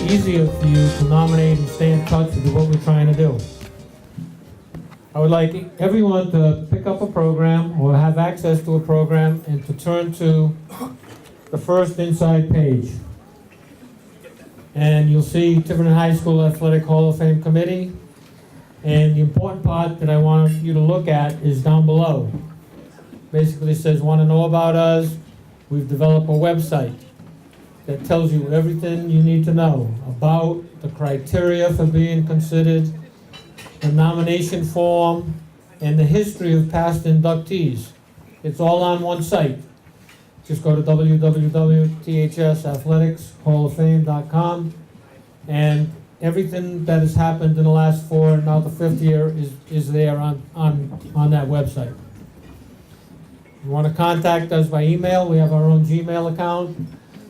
easier for you to nominate and stay in touch with what we're trying to do. I would like everyone to pick up a program or have access to a program and to turn to the first inside page. And you'll see Tiverton High School Athletic Hall of Fame Committee. And the important part that I want you to look at is down below. Basically says, want to know about us? We've developed a website that tells you everything you need to know about the criteria for being considered, the nomination form, and the history of past inductees. It's all on one site. Just go to www.thsathleticshalloffame.com, and everything that has happened in the last 4, now the 5th year, is there on that website. If you want to contact us by email, we have our own Gmail account.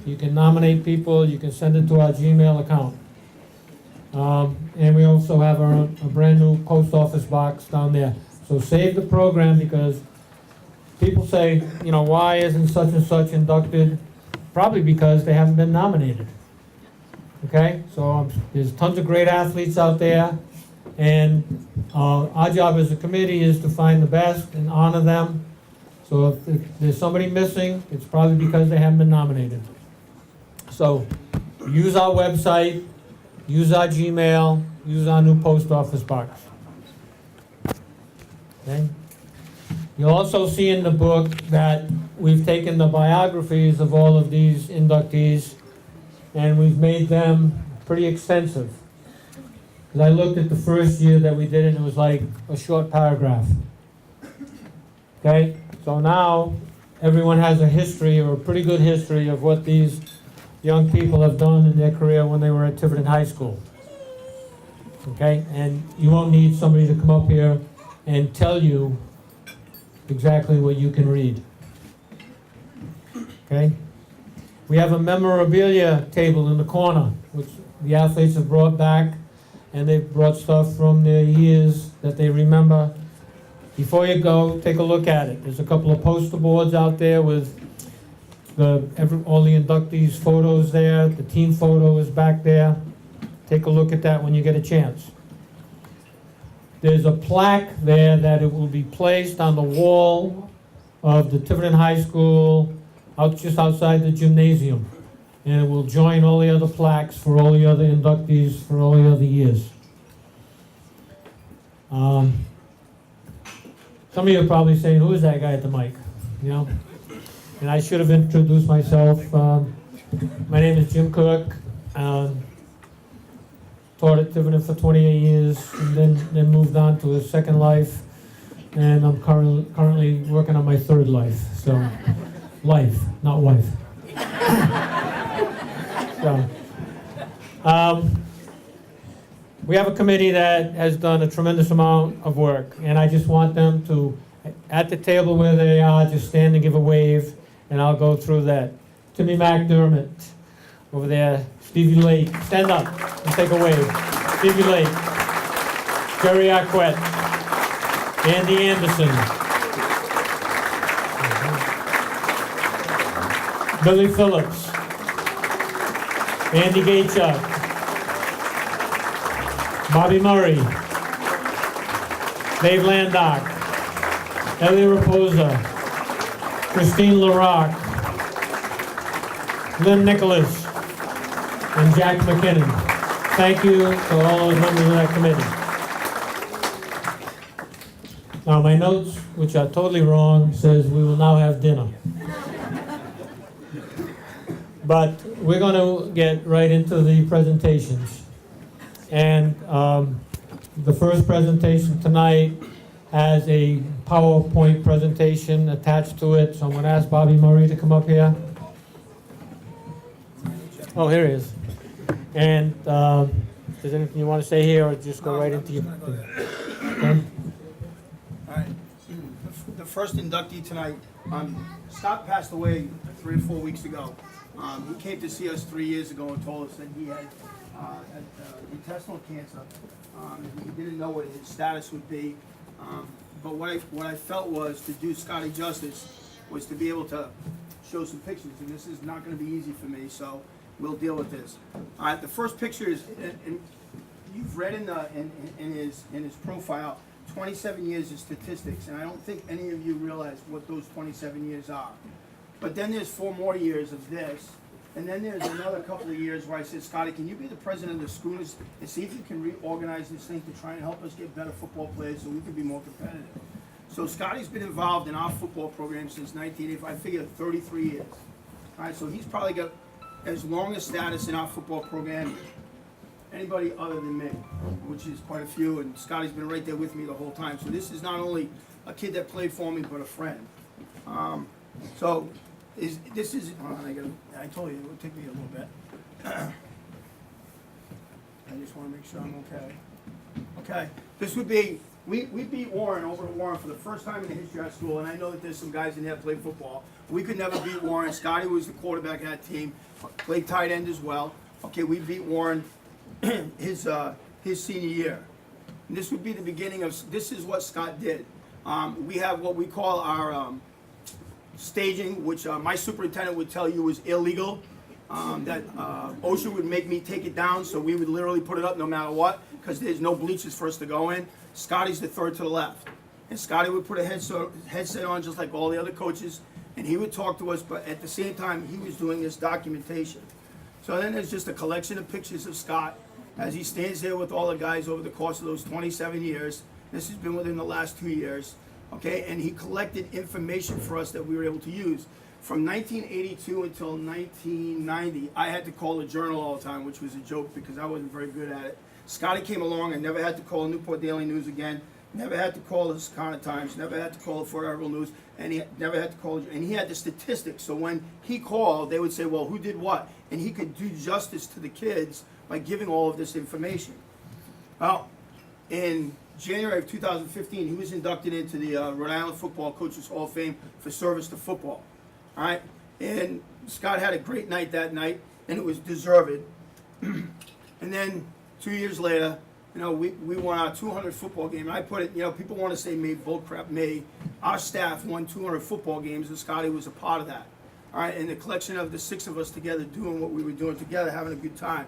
You can nominate people, you can send it to our Gmail account. And we also have a brand new post office box down there. So save the program, because people say, you know, why isn't such and such inducted? Probably because they haven't been nominated. Okay, so there's tons of great athletes out there, and our job as a committee is to find the best and honor them. So if there's somebody missing, it's probably because they haven't been nominated. So use our website, use our Gmail, use our new post office box. Okay. You'll also see in the book that we've taken the biographies of all of these inductees and we've made them pretty extensive. Because I looked at the first year that we did it, and it was like a short paragraph. Okay, so now everyone has a history, or a pretty good history, of what these young people have done in their career when they were at Tiverton High School. Okay, and you won't need somebody to come up here and tell you exactly what you can read. Okay? We have a memorabilia table in the corner, which the athletes have brought back, and they've brought stuff from their years that they remember. Before you go, take a look at it. There's a couple of poster boards out there with all the inductees' photos there. The team photo is back there. Take a look at that when you get a chance. There's a plaque there that it will be placed on the wall of the Tiverton High School, just outside the gymnasium. And it will join all the other plaques for all the other inductees for all the other years. Some of you are probably saying, who is that guy at the mic? You know? And I should have introduced myself. My name is Jim Cook. Taught at Tiverton for 28 years, and then moved on to a second life. And I'm currently working on my third life. So, life, not wife. So, we have a committee that has done a tremendous amount of work, and I just want them to, at the table where they are, just stand and give a wave, and I'll go through that. Timmy McDermott, over there. Stevie Lake, stand up and take a wave. Stevie Lake, Jerry Arquette, Andy Anderson, Billy Phillips, Andy Gachuk, Bobby Murray, Dave Landock, Ellie Raposa, Christine LaRock, Lynn Nicholas, and Jack McKinnon. Thank you to all those members of that committee. Now my notes, which are totally wrong, says we will now have dinner. But we're going to get right into the presentations. And the first presentation tonight has a PowerPoint presentation attached to it, so I'm going to ask Bobby Murray to come up here. Oh, here he is. And if there's anything you want to say here, or just go right into your... Okay. All right. The first inductee tonight, Scott passed away 3 or 4 weeks ago. He came to see us 3 years ago and told us that he had intestinal cancer. He didn't know what his status would be. But what I felt was, to do Scotty justice, was to be able to show some pictures. And this is not going to be easy for me. So we'll deal with this. All right, the first picture is, and you've read in his profile, 27 years of statistics, and I don't think any of you realize what those 27 years are. But then there's 4 more years of this, and then there's another couple of years where I said, Scotty, can you be the president of the Schooners and see if you can reorganize this thing to try and help us get better football players so we can be more competitive. So Scotty's been involved in our football program since 1985, I figure 33 years. All right, so he's probably got as long a status in our football program anybody other than me, which is quite a few, and Scotty's been right there with me the whole time. So this is not only a kid that played for me, but a friend. I told you it would take me a little bit. I just want to make sure I'm okay. Okay, this would be, we beat Warren over at Warren for the first time in the history of our school, and I know that there's some guys in there that played football. We could never beat Warren. Scotty was the quarterback of that team, played tight end as well. Okay, we beat Warren his senior year. And this would be the beginning of, this is what Scott did. We have what we call our staging, which my superintendent would tell you was illegal. That OSHA would make me take it down, so we would literally put it up no matter what, because there's no bleachers for us to go in. Scotty's the third to the left. And Scotty would put a headset on just like all the other coaches, and he would talk to us, but at the same time, he was doing this documentation. So then there's just a collection of pictures of Scott as he stands there with all the guys over the course of those 27 years. This has been within the last 2 years, okay? And he collected information for us that we were able to use. From 1982 until 1990, I had to call the Journal all the time, which was a joke because I wasn't very good at it. Scotty came along and never had to call Newport Daily News again, never had to call the Secana Times, never had to call the Fort Everett News, and he never had to call, and he had the statistics. So when he called, they would say, well, who did what? And he could do justice to the kids by giving all of this information. Well, in January of 2015, he was inducted into the Rhode Island Football Coaches Hall of Fame for service to football. All right, and Scott had a great night that night, and it was deserved. And then 2 years later, you know, we won our 200 football game. And I put it, you know, people want to say me, bullcrap me. Our staff won 200 football games, and Scotty was a part of that. All right, and the collection of the 6 of us together doing what we were doing together, having a good time.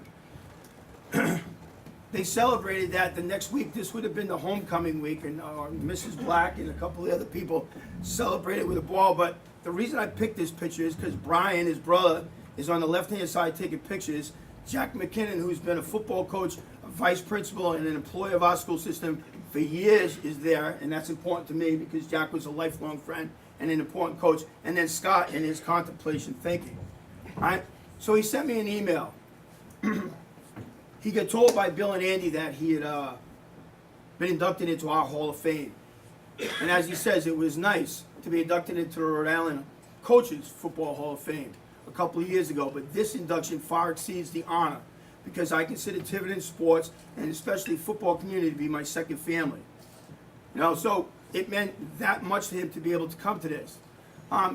They celebrated that the next week. This would have been the homecoming week, and Mrs. Black and a couple of the other people celebrated with a ball. But the reason I picked this picture is because Brian, his brother, is on the left-hand side taking pictures. Jack McKinnon, who's been a football coach, a vice principal, and an employee of our school system for years, is there, and that's important to me because Jack was a lifelong friend and an important coach. And then Scott in his contemplation thinking. All right, so he sent me an email. He got told by Bill and Andy that he had been inducted into our Hall of Fame. And as he says, it was nice to be inducted into the Rhode Island Coaches Football Hall of Fame a couple of years ago, but this induction far exceeds the honor because I consider Tiverton sports and especially football community to be my second family. You know, so it meant that much to him to be able to come to this.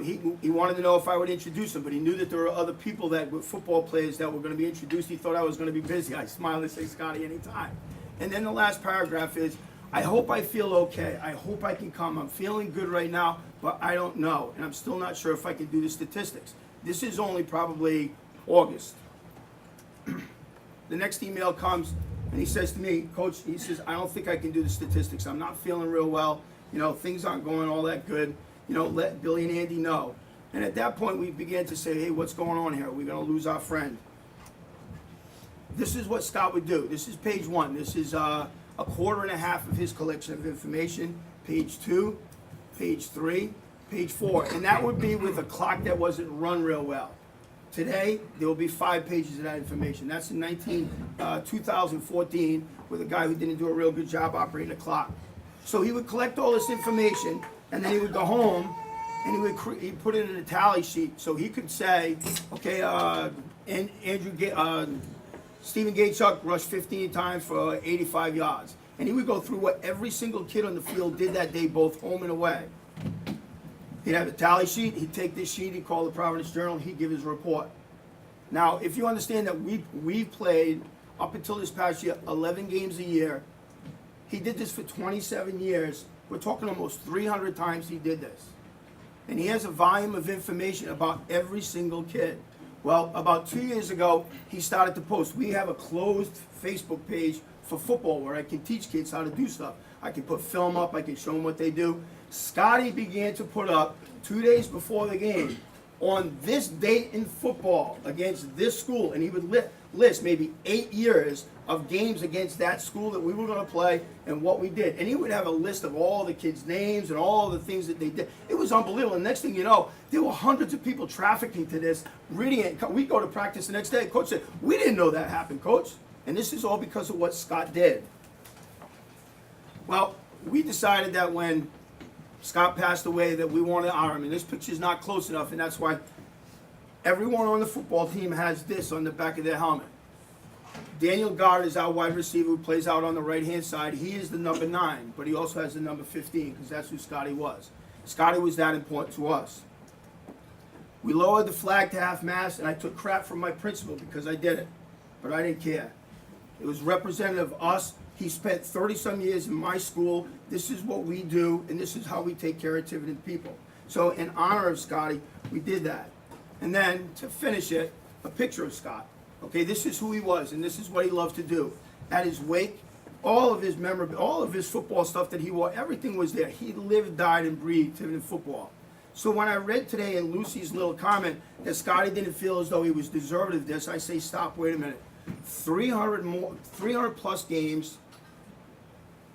He wanted to know if I would introduce him, but he knew that there were other people that were football players that were going to be introduced. He thought I was going to be busy. I smiled and say, Scotty, anytime. And then the last paragraph is, I hope I feel okay. I hope I can come. I'm feeling good right now, but I don't know. And I'm still not sure if I can do the statistics. This is only probably August. The next email comes, and he says to me, Coach, he says, I don't think I can do the statistics. I'm not feeling real well. You know, things aren't going all that good. You know, let Billy and Andy know. And at that point, we began to say, hey, what's going on here? Are we going to lose our friend? This is what Scott would do. This is page 1. This is a quarter and a half of his collection of information. Page 2, page 3, page 4. And that would be with a clock that wasn't run real well. Today, there will be 5 pages of that information. That's in 2014 with a guy who didn't do a real good job operating the clock. So he would collect all this information, and then he would go home, and he'd put it in a tally sheet so he could say, okay, Stephen Gaychuk rushed 15 times for 85 yards. And he would go through what every single kid on the field did that day, both home and away. He'd have a tally sheet. He'd take this sheet. He'd call the Providence Journal. He'd give his report. Now, if you understand that we played, up until this past year, 11 games a year. He did this for 27 years. We're talking almost 300 times he did this. And he has a volume of information about every single kid. Well, about 2 years ago, he started to post. We have a closed Facebook page for football where I can teach kids how to do stuff. I can put film up, I can show them what they do. Scotty began to put up 2 days before the game, on this date in football against this school, and he would list maybe 8 years of games against that school that we were going to play and what we did. And he would have a list of all the kids' names and all the things that they did. It was unbelievable. And next thing you know, there were hundreds of people trafficking to this, reading it. We go to practice the next day. Coach said, "We didn't know that happened, Coach." And this is all because of what Scott did. Well, we decided that when Scott passed away that we wanted to honor him. And this picture's not close enough, and that's why everyone on the football team has this on the back of their helmet. Daniel Gard is our wide receiver who plays out on the right-hand side. He is the number 9, but he also has the number 15 because that's who Scotty was. Scotty was that important to us. We lowered the flag to half-mast, and I took crap from my principal because I did it, but I didn't care. It was representative of us. He spent 30-some years in my school. This is what we do, and this is how we take care of Tiverton people. So in honor of Scotty, we did that. And then, to finish it, a picture of Scott. Okay, this is who he was, and this is what he loved to do. At his wake, all of his all of his football stuff that he wore, everything was there. He lived, died, and breathed Tiverton football. So when I read today in Lucy's little comment that Scotty didn't feel as though he was deserving of this, I say, stop, wait a minute. 300 plus games,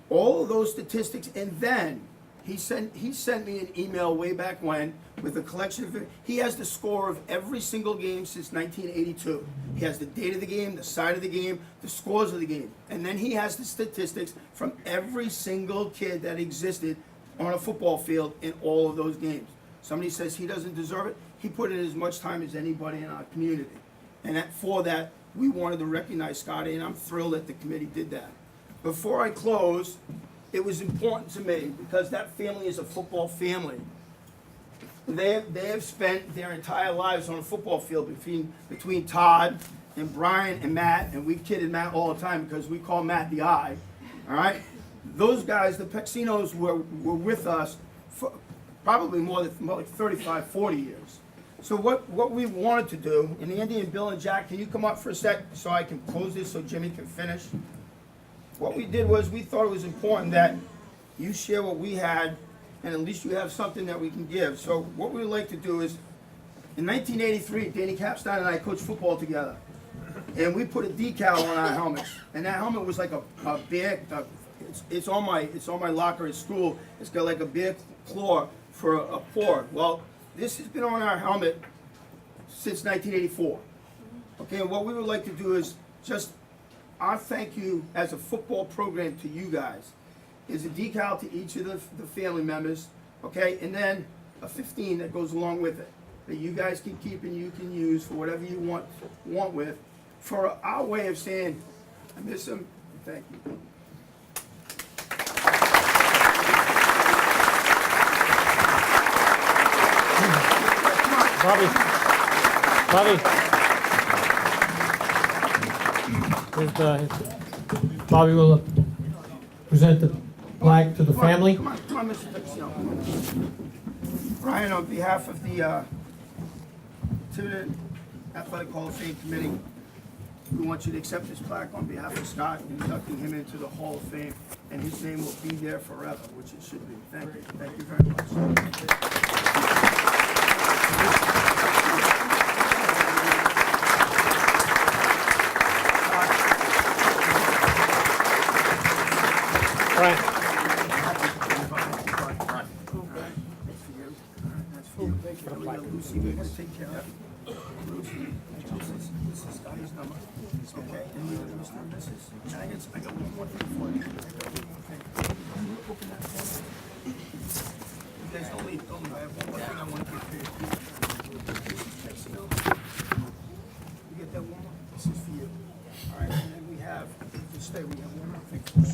all of those statistics, and then he sent me an email way back when with a collection of, he has the score of every single game since 1982. He has the date of the game, the side of the game, the scores of the game, and then he has the statistics from every single kid that existed on a football field in all of those games. Somebody says he doesn't deserve it. He put in as much time as anybody in our community, and for that we wanted to recognize Scotty, and I'm thrilled that the committee did that. Before I close, it was important to me because that family is a football family. They have spent their entire lives on a football field between Todd and Brian and Matt, and we kidded Matt all the time because we call Matt the Eye. All right, those guys, the Pexinos, were with us for probably more like 35, 40 years. So what we wanted to do, and Andy and Bill and Jack, can you come up for a sec so I can close this so Jimmy can finish? What we did was we thought it was important that you share what we had, and at least you have something that we can give. So what we would like to do is, in 1983, Danny Capstein and I coached football together, and we put a decal on our helmets, and that helmet was like a bear. It's on my locker at school. It's got like a bear claw for a paw. Well, this has been on our helmet since 1984. Okay, and what we would like to do is just our thank you as a football program to you guys is a decal to each of the family members, okay, and then a 15 that goes along with it that you guys can keep and you can use for whatever you want with, for our way of saying I miss him. Thank you. Bobby. Bobby will present the plaque to the family. Come on, Mr. Dixon. Brian, on behalf of the Tiverton Athletic Hall of Fame Committee, we want you to accept this plaque on behalf of Scott, inducting him into the Hall of Fame, and his name will be there forever, which it should be. Thank you. Thank you very much. Right. Lucy, we're gonna take care of. Lucy, this is Scotty's number. Okay, and you and Mr. and Mrs. Giants, I got one more thing for you. Can you open that for me? You guys don't leave, don't leave. I have one more thing I want to give to you. You get that one more? This is for you. All right, and then we have, just stay, we have one more thing for you.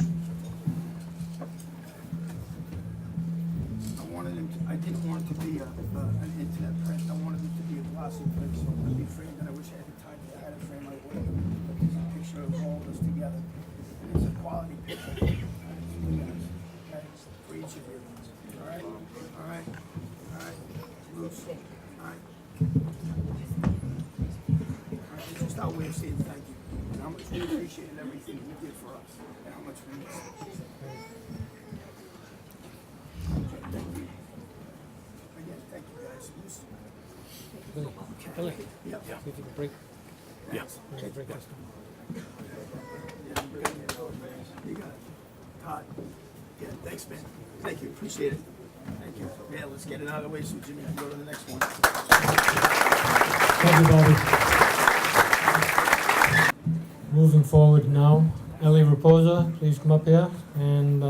I didn't want it to be an internet print. I wanted it to be a glossy print, so I'm going to be framed, and I wish I had the time to add a frame like that. But there's a picture of all of us together. And it's a quality picture. Okay, for each of you. All right? All right? All right. Bruce. All right. how much we appreciated everything you did for us and how much we miss you. Thank you. Again, thank you guys. Billy, Yeah. see if you can break. Yeah. Break this down. You got it. Todd. Yeah, thanks, man. Thank you, appreciate it. Thank you. Yeah, let's get it out of the way so Jimmy can go to the next one. Thank you, Bobby. Moving forward now, Ellie Raposa, please come up here, and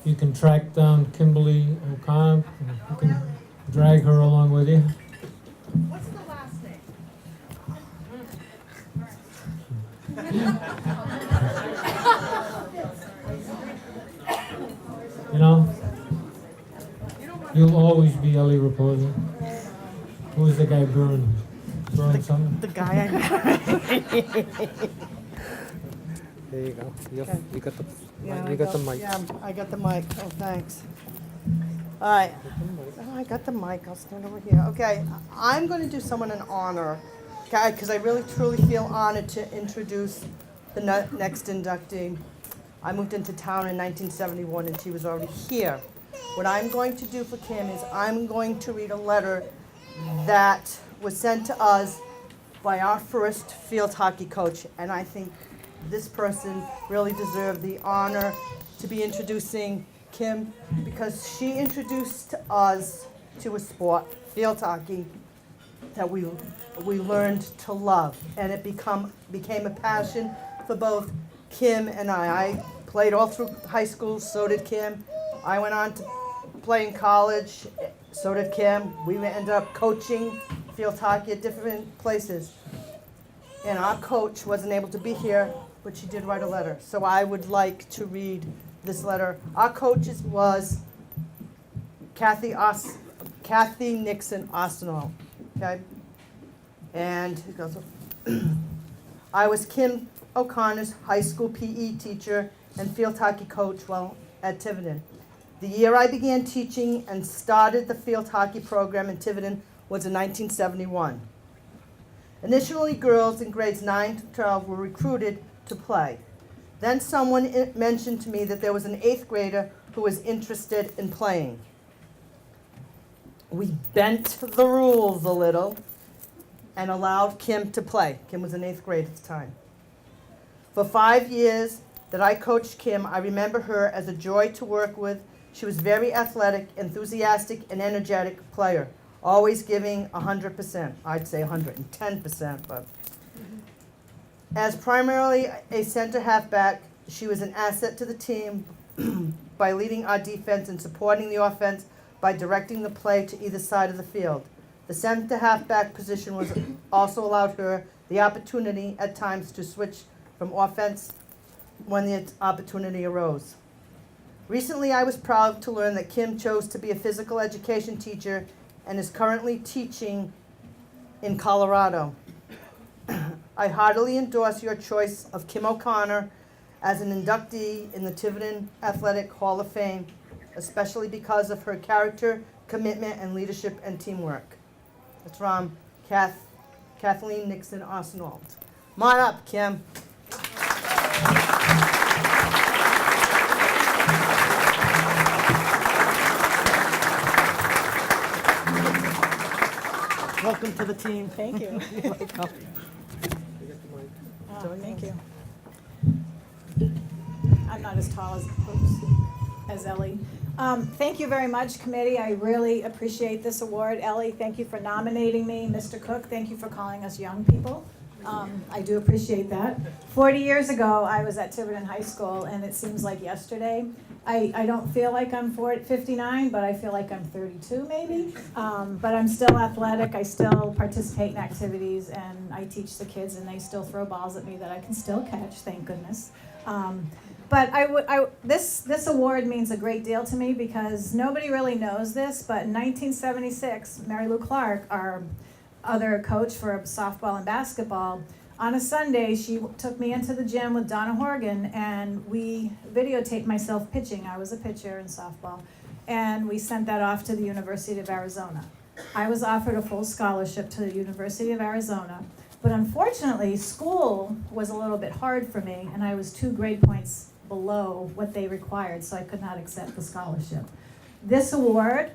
you can track down Kimberly O'Connor. You can drag her along with you. What's the last name? You know, you'll always be Ellie Raposa. Who's the guy burning? Burning something? The guy I There you go. You got the, Yeah, you got the mic. Yeah, I got the mic. Oh, thanks. All right. Oh, I got the mic. I'll stand over here. Okay, I'm going to do someone an honor, okay, because I really truly feel honored to introduce the next inductee. I moved into town in 1971, and she was already here. What I'm going to do for Kim is I'm going to read a letter that was sent to us by our first field hockey coach, and I think this person really deserved the honor to be introducing Kim because she introduced us to a sport, field hockey, that we learned to love, and it became a passion for both Kim and I. I played all through high school, so did Kim. I went on to play in college, so did Kim. We ended up coaching field hockey at different places. And our coach wasn't able to be here, but she did write a letter. So I would like to read this letter. Our coach was Kathy Nixon Arsenal, okay? And it goes, I was Kim O'Connor's high school PE teacher and field hockey coach while at Tiverton. The year I began teaching and started the field hockey program in Tiverton was in 1971. Initially, girls in grades 9 to 12 were recruited to play. Then someone mentioned to me that there was an 8th grader who was interested in playing. We bent the rules a little and allowed Kim to play. Kim was in 8th grade at the time. For 5 years that I coached Kim, I remember her as a joy to work with. She was very athletic, enthusiastic, and energetic player, always giving 100%. I'd say 110%, but. As primarily a center halfback, she was an asset to the team by leading our defense and supporting the offense by directing the play to either side of the field. The center halfback position was also allowed her the opportunity at times to switch from offense when the opportunity arose. Recently, I was proud to learn that Kim chose to be a physical education teacher and is currently teaching in Colorado. I heartily endorse your choice of Kim O'Connor as an inductee in the Tiverton Athletic Hall of Fame, especially because of her character, commitment, and leadership and teamwork. That's from Kathleen Nixon Arsenal. Come on up, Kim. Welcome to the team. Thank you. Welcome. Oh, thank you. I'm not as tall as Ellie. Thank you very much, committee. I really appreciate this award. Ellie, thank you for nominating me. Mr. Cook, thank you for calling us young people. I do appreciate that. 40 years ago, I was at Tiverton High School, and it seems like yesterday. I don't feel like I'm 59, but I feel like I'm 32 maybe. But I'm still athletic. I still participate in activities, and I teach the kids, and they still throw balls at me that I can still catch, thank goodness. But this award means a great deal to me because nobody really knows this, but in 1976, Mary Lou Clark, our other coach for softball and basketball, on a Sunday, she took me into the gym with Donna Horgan, and we videotaped myself pitching. I was a pitcher in softball, and we sent that off to the University of Arizona. I was offered a full scholarship to the University of Arizona, But unfortunately, school was a little bit hard for me, and I was 2 grade points below what they required, so I could not accept the scholarship. This award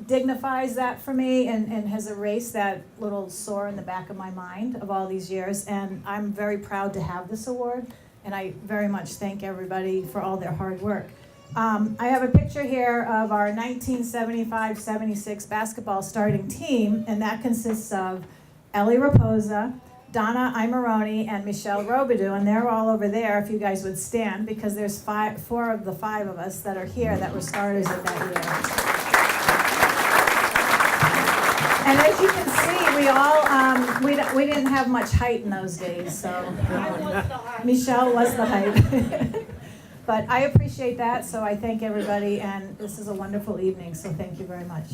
dignifies that for me and has erased that little sore in the back of my mind of all these years, and I'm very proud to have this award, and I very much thank everybody for all their hard work. I have a picture here of our 1975-76 basketball starting team, and that consists of Ellie Raposa, Donna Imaroni, and Michelle Robidoux, and they're all over there if you guys would stand, because there's 4 of the 5 of us that are here that were starters at that year. And as you can see, we all, we didn't have much height in those days, so. Michelle was the height. But I appreciate that, so I thank everybody, and this is a wonderful evening, so thank you very much.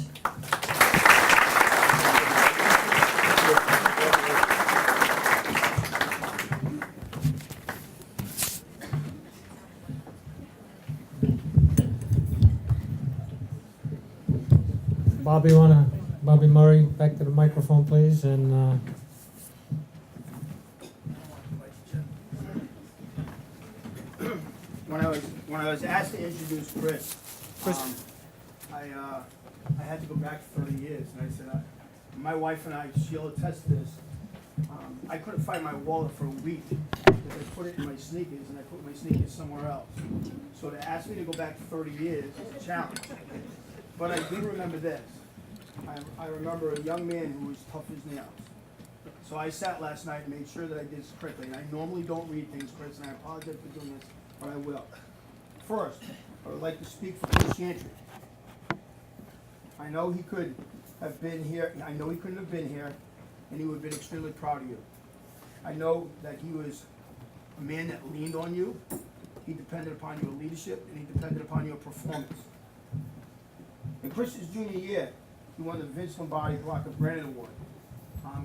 Bobby Murray, back to the microphone, please, and, When I was asked to introduce Chris, I had to go back 30 years, and I said, my wife and I, she'll attest to this. I couldn't find my wallet for a week because I put it in my sneakers, and I put my sneakers somewhere else. So to ask me to go back 30 years is a challenge. But I do remember this. I remember a young man who was tough as nails. So I sat last night and made sure that I did this correctly. And I normally don't read things, Chris, and I apologize for doing this, but I will. First, I would like to speak for Chris Chantry. I know he could have been here, I know he couldn't have been here, and he would have been extremely proud of you. I know that he was a man that leaned on you, he depended upon your leadership, and he depended upon your performance. In Chris's junior year, he won the Vince Lombardi Block of Granite Award.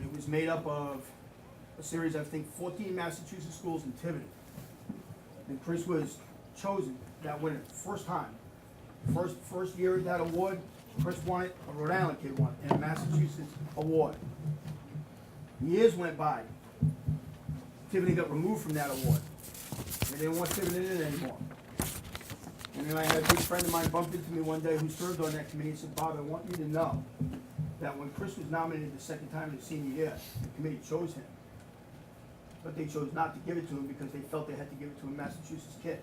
It was made up of a series, I think, 14 Massachusetts schools in Tiverton. And Chris was chosen that winner, first time. First year of that award, Chris won it, a Rhode Island kid won it, and a Massachusetts award. Years went by. Tiverton got removed from that award. They didn't want Tiverton in it anymore. And then I had a good friend of mine bump into me one day who served on that committee and said, Bob, I want you to know that when Chris was nominated the second time in his senior year, the committee chose him. But they chose not to give it to him because they felt they had to give it to a Massachusetts kid.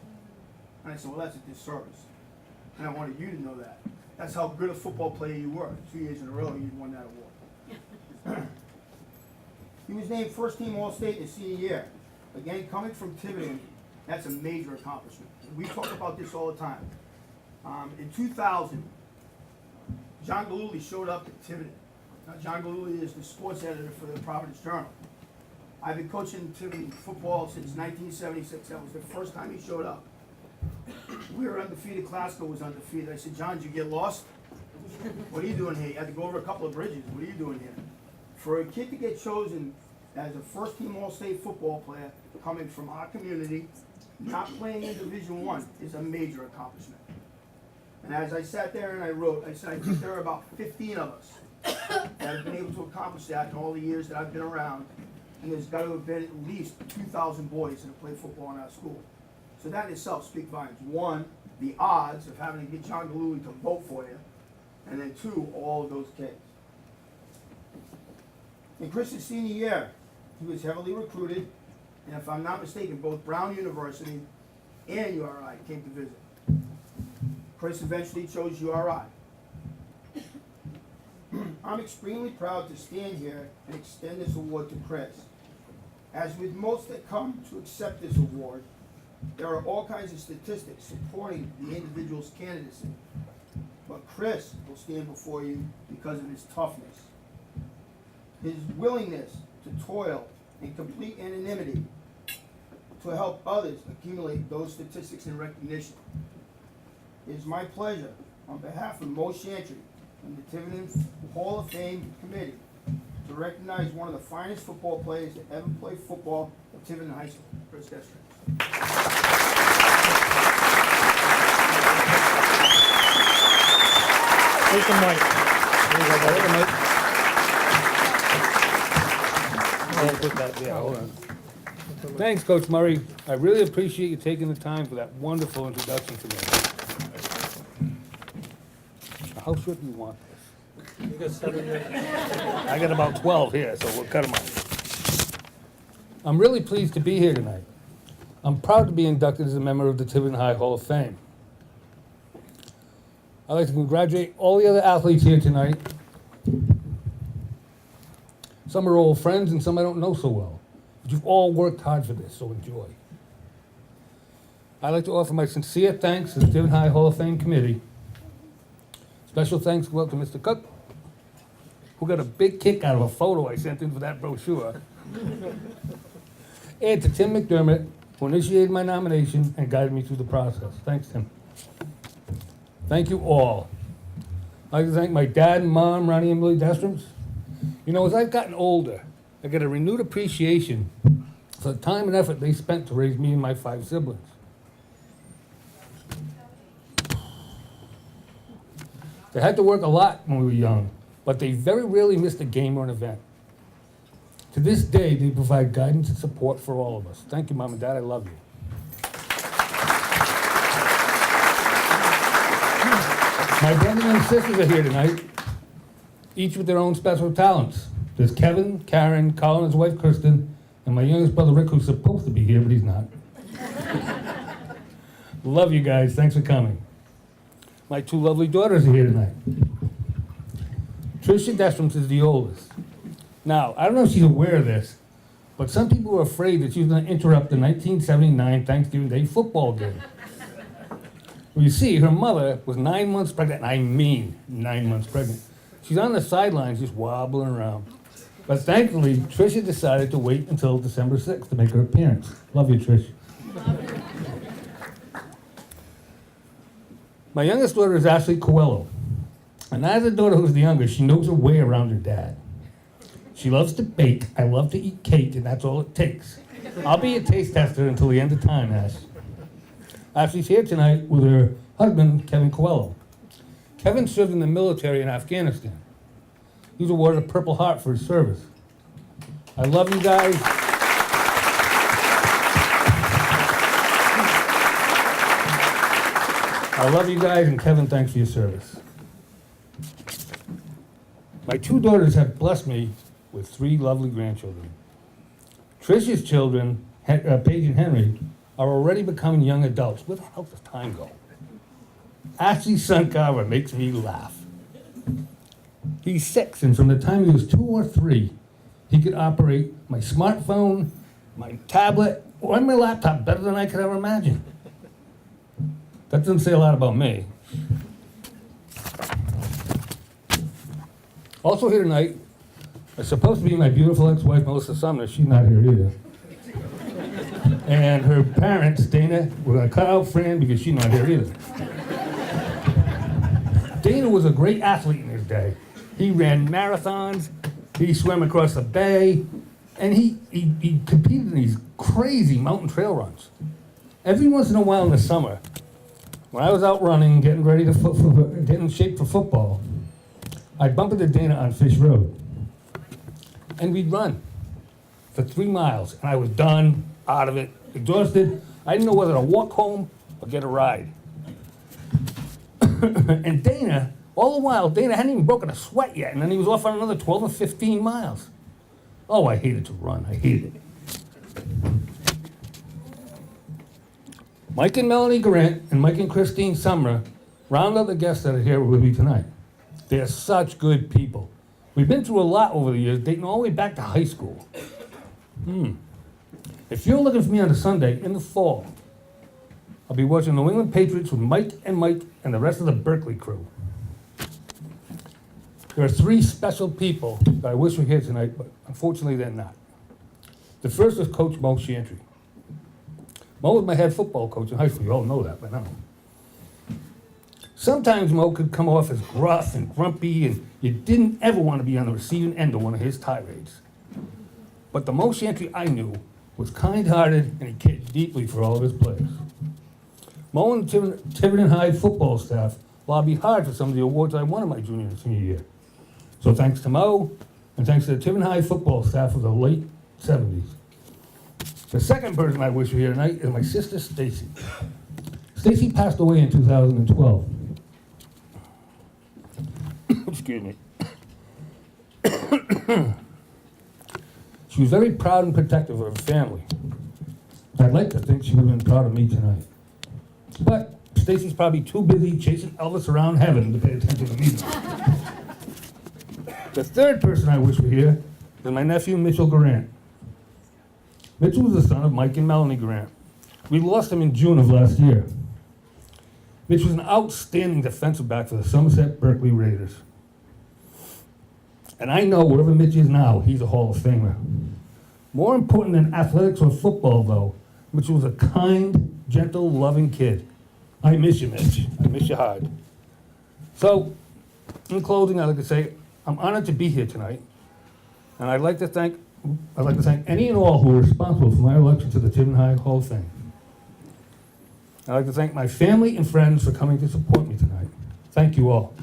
And I said, well, that's a disservice. And I wanted you to know that. That's how good a football player you were. 2 years in a row, you won that award. He was named first team All-State in his senior year. Again, coming from Tiverton, that's a major accomplishment. We talk about this all the time. In 2000, John Galooly showed up at Tiverton. Now, John Galooly is the sports editor for the Providence Journal. I've been coaching Tiverton football since 1976. That was the first time he showed up. We were undefeated. Glasgow was undefeated. I said, John, did you get lost? What are you doing here? You had to go over a couple of bridges. What are you doing here? For a kid to get chosen as a first-team All-State football player coming from our community, not playing in Division I, is a major accomplishment. And as I sat there and I wrote, I said, I think there are about 15 of us that have been able to accomplish that in all the years that I've been around. And there's got to have been at least 2,000 boys that have played football in our school. So that in itself speaks volumes. One, the odds of having to get John Galooly to vote for you. And then two, all of those kids. In Chris's senior year, he was heavily recruited. And if I'm not mistaken, both Brown University and URI came to visit. Chris eventually chose URI. I'm extremely proud to stand here and extend this award to Chris. As with most that come to accept this award, there are all kinds of statistics supporting the individual's candidacy. But Chris will stand before you because of his toughness, his willingness to toil in complete anonymity to help others accumulate those statistics and recognition. It is my pleasure, on behalf of Mo Chantry and the Tiverton Hall of Fame Committee, to recognize one of the finest football players to ever play football at Tiverton High School, Chris Chantry. take the mic. Don't put that there, hold on. Thanks, Coach Murray. I really appreciate you taking the time for that wonderful introduction to me. How short do you want this? You got 7 minutes. I got about 12 here, so we'll cut them off. I'm really pleased to be here tonight. I'm proud to be inducted as a member of the Tiverton High Hall of Fame. I'd like to congratulate all the other athletes here tonight. Some are old friends and some I don't know so well. But you've all worked hard for this, so enjoy. I'd like to offer my sincere thanks to the Tiverton High Hall of Fame Committee. Special thanks go out to Mr. Cook, who got a big kick out of a photo I sent in for that brochure. And to Tim McDermott, who initiated my nomination and guided me through the process. Thanks, Tim. Thank you all. I'd like to thank my dad and mom, Ronnie and Billy Destrums. You know, as I've gotten older, I get a renewed appreciation for the time and effort they spent to raise me and my 5 siblings. They had to work a lot when we were young, but they very rarely missed a game or an event. To this day, they provide guidance and support for all of us. Thank you, Mom and Dad. I love you. My brothers and sisters are here tonight, each with their own special talents. There's Kevin, Karen, Colin, his wife Kristen, and my youngest brother Rick, who's supposed to be here, but he's not. Love you guys. Thanks for coming. My 2 lovely daughters are here tonight. Tricia Destrums is the oldest. Now, I don't know if she's aware of this, but some people were afraid that she was going to interrupt the 1979 Thanksgiving Day football game. Well, you see, her mother was 9 months pregnant. I mean 9 months pregnant. She's on the sidelines just wobbling around. But thankfully, Tricia decided to wait until December 6th to make her appearance. Love you, Trish. My youngest daughter is Ashley Coelho. And as a daughter who's the youngest, she knows her way around her dad. She loves to bake, I love to eat cake, and that's all it takes. I'll be a taste tester until the end of time, Ash. Ashley's here tonight with her husband, Kevin Coelho. Kevin served in the military in Afghanistan. He was awarded a Purple Heart for his service. I love you guys. I love you guys, and Kevin, thanks for your service. My 2 daughters have blessed me with 3 lovely grandchildren. Tricia's children, Paige and Henry, are already becoming young adults. Where the hell does time go? Ashley's son Carver makes me laugh. He's 6, and from the time he was 2 or 3, he could operate my smartphone, my tablet, or my laptop better than I could ever imagine. That doesn't say a lot about me. Also here tonight is supposed to be my beautiful ex-wife, Melissa Sumner. She's not here either. And her parents, Dana, we're going to cut out Fran because she's not here either. Dana was a great athlete in his day. He ran marathons, he swam across the bay, and he competed in these crazy mountain trail runs. Every once in a while in the summer, when I was out running, getting ready to get in shape for football, I'd bump into Dana on Fish Road. And we'd run for 3 miles, and I was done, out of it, exhausted. I didn't know whether to walk home or get a ride. And Dana, all the while, Dana hadn't even broken a sweat yet, and then he was off on another 12 or 15 miles. Oh, I hated to run. I hated it. Mike and Melanie Grant and Mike and Christine Summer round out the guests that are here with me tonight. They're such good people. We've been through a lot over the years, dating all the way back to high school. If you're looking for me on a Sunday in the fall, I'll be watching the New England Patriots with Mike and the rest of the Berkeley crew. There are 3 special people that I wish were here tonight, but unfortunately they're not. The first is Coach Mo Chantry. Mo was my head football coach in high school. You all know that by now. Sometimes Mo could come off as gruff and grumpy, and you didn't ever want to be on the receiving end of one of his tirades. But the Mo Chantry I knew was kind-hearted, and he cared deeply for all of his players. Mo and the Tiverton High football staff lobbied hard for some of the awards I won in my junior and senior year. So thanks to Mo, and thanks to the Tiverton High football staff of the late 70s. The second person I wish were here tonight is my sister, Stacy. Stacy passed away in 2012. Excuse me. She was very proud and protective of her family. I'd like to think she would have been proud of me tonight. But Stacy's probably too busy chasing Elvis around heaven to pay attention to me. The third person I wish were here is my nephew, Mitchell Grant. Mitchell was the son of Mike and Melanie Grant. We lost him in June of last year. Mitch was an outstanding defensive back for the Somerset Berkeley Raiders. And I know wherever Mitch is now, he's a Hall of Famer. More important than athletics or football, though, Mitch was a kind, gentle, loving kid. I miss you, Mitch. I miss you hard. So, in closing, I'd like to say I'm honored to be here tonight, and I'd like to thank any and all who were responsible for my election to the Tiverton High Hall of Fame. I'd like to thank my family and friends for coming to support me tonight. Thank you all.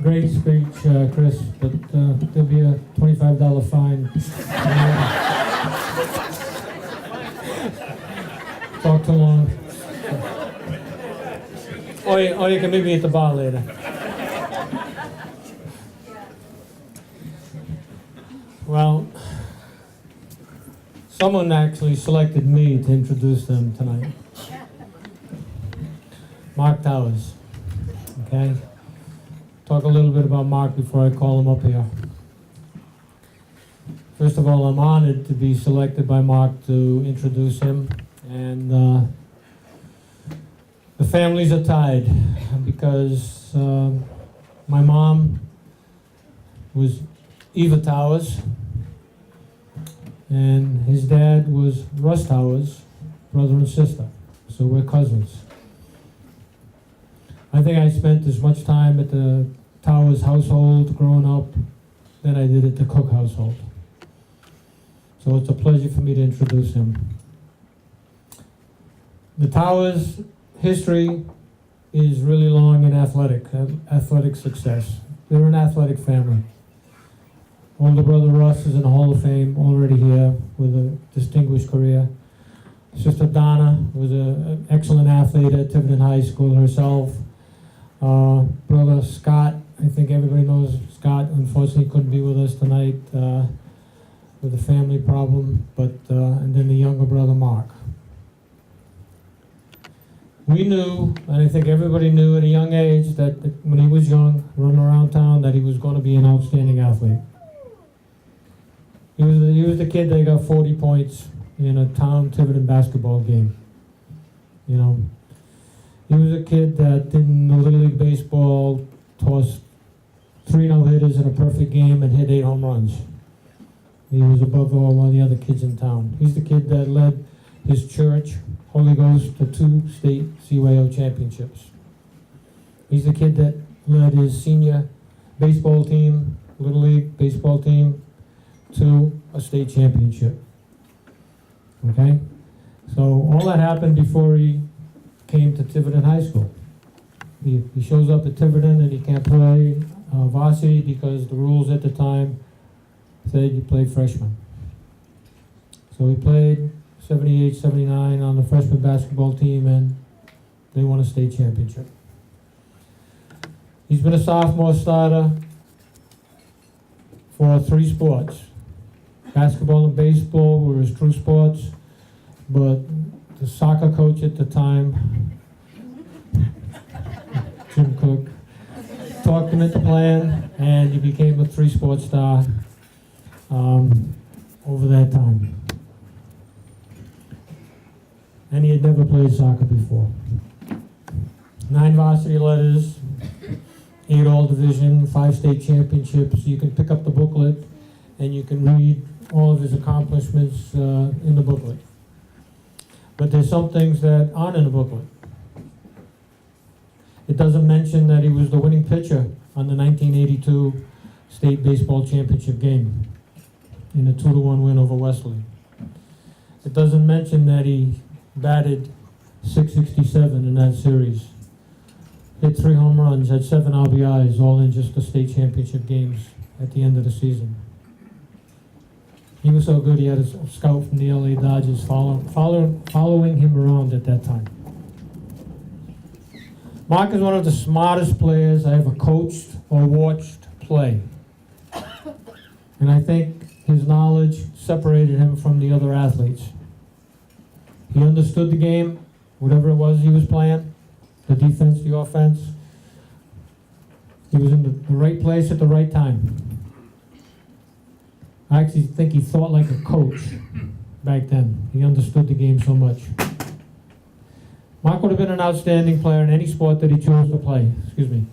Great speech, Chris, but there'll be a $25 fine. Talk too long. Or you can meet me at the bar later. Well, someone actually selected me to introduce them tonight. Mark Towers, okay? Talk a little bit about Mark before I call him up here. First of all, I'm honored to be selected by Mark to introduce him, and the families are tied because my mom was Eva Towers, and his dad was Russ Towers, brother and sister, so we're cousins. I think I spent as much time at the Towers household growing up than I did at the Cook household. So it's a pleasure for me to introduce him. The Towers' history is really long in athletic success. They're an athletic family. Older brother Russ is in the Hall of Fame, already here with a distinguished career. Sister Donna was an excellent athlete at Tiverton High School herself. Brother Scott, I think everybody knows Scott, unfortunately couldn't be with us tonight with a family problem, but and then the younger brother Mark. We knew, and I think everybody knew at a young age, that when he was young, running around town, that he was going to be an outstanding athlete. He was the kid that got 40 points in a town Tiverton basketball game. You know, he was a kid that in Little League Baseball tossed 3 no-hitters in a perfect game and hit 8 home runs. He was above all the other kids in town. He's the kid that led his church, Holy Ghost, to 2 state CYO championships. He's the kid that led his senior baseball team, Little League baseball team, to a state championship. Okay? So all that happened before he came to Tiverton High School. He shows up at Tiverton and he can't play varsity because the rules at the time said you played freshman. So he played 78, 79 on the freshman basketball team, and they won a state championship. He's been a sophomore starter for 3 sports. Basketball and baseball were his true sports, but the soccer coach at the time, Jim Cook, talked him into playing, and he became a 3-sport star over that time. And he had never played soccer before. 9 varsity letters, 8 all-division, 5 state championships. You can pick up the booklet and you can read all of his accomplishments in the booklet. But there's some things that aren't in the booklet. It doesn't mention that he was the winning pitcher on the 1982 state baseball championship game in a 2-1 win over Wesley. It doesn't mention that he batted .667 in that series. Hit 3 home runs, had 7 RBIs, all in just the state championship games at the end of the season. He was so good, he had a scout from the LA Dodgers following him around at that time. Mark is one of the smartest players I ever coached or watched play. And I think his knowledge separated him from the other athletes. He understood the game, whatever it was he was playing, the defense, the offense. He was in the right place at the right time. I actually think he thought like a coach back then. He understood the game so much. Mark would have been an outstanding player in any sport that he chose to play. Excuse me.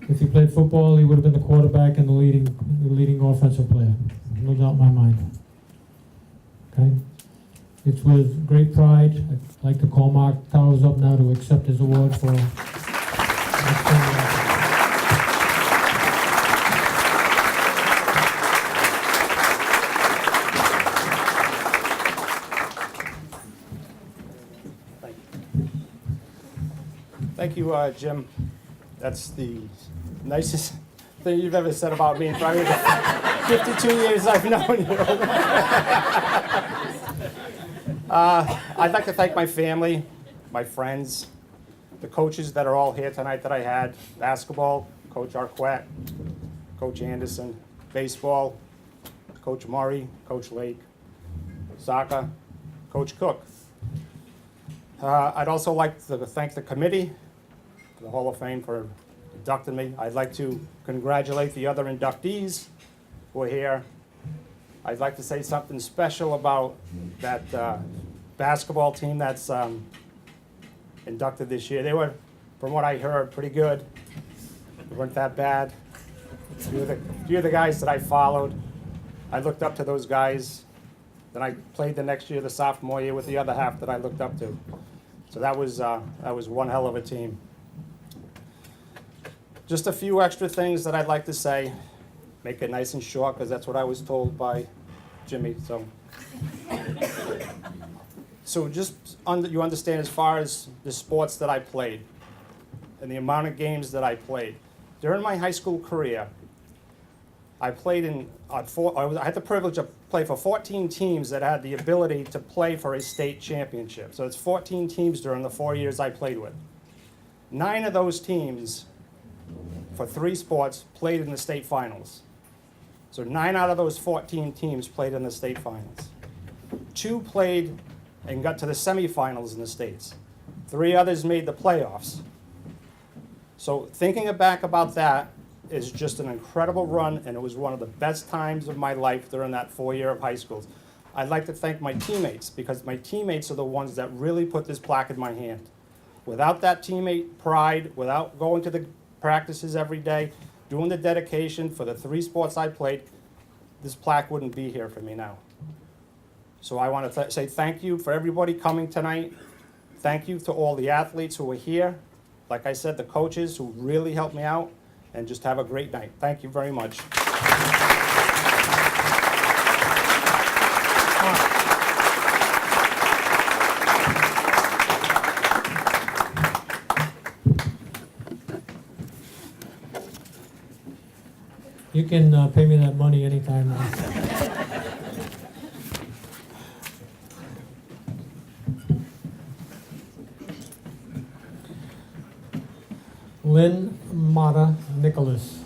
If he played football, he would have been the quarterback and the leading offensive player. No doubt in my mind. Okay? It's with great pride. I'd like to call Mark Towers up now to accept his award for Thank you, Jim. That's the nicest thing you've ever said about me in probably the 52 years I've known you. I'd like to thank my family, my friends, the coaches that are all here tonight that I had. Basketball, Coach Arquette, Coach Anderson. Baseball, Coach Murray, Coach Lake. Soccer, Coach Cook. I'd also like to thank the committee, the Hall of Fame, for inducting me. I'd like to congratulate the other inductees who are here. I'd like to say something special about that basketball team that's inducted this year. They were, from what I heard, pretty good. They weren't that bad. A few of the guys that I followed, I looked up to those guys. Then I played the next year, the sophomore year, with the other half that I looked up to. So that was one hell of a team. Just a few extra things that I'd like to say. Make it nice and short, because that's what I was told by Jimmy. So just you understand, as far as the sports that I played and the amount of games that I played. During my high school career, I played in I had the privilege of play for 14 teams that had the ability to play for a state championship. So it's 14 teams during the 4 years I played with. 9 of those teams, for 3 sports, played in the state finals. So 9 out of those 14 teams played in the state finals. 2 played and got to the semifinals in the states. 3 others made the playoffs. So thinking back about that is just an incredible run, and it was one of the best times of my life during that 4 year of high school. I'd like to thank my teammates, because my teammates are the ones that really put this plaque in my hand. Without that teammate pride, without going to the practices every day, doing the dedication for the 3 sports I played, this plaque wouldn't be here for me now. So I want to say thank you for everybody coming tonight. Thank you to all the athletes who are here. Like I said, the coaches who really helped me out, and just have a great night. Thank you very much. You can pay me that money anytime now. Lynn Mata Nicholas.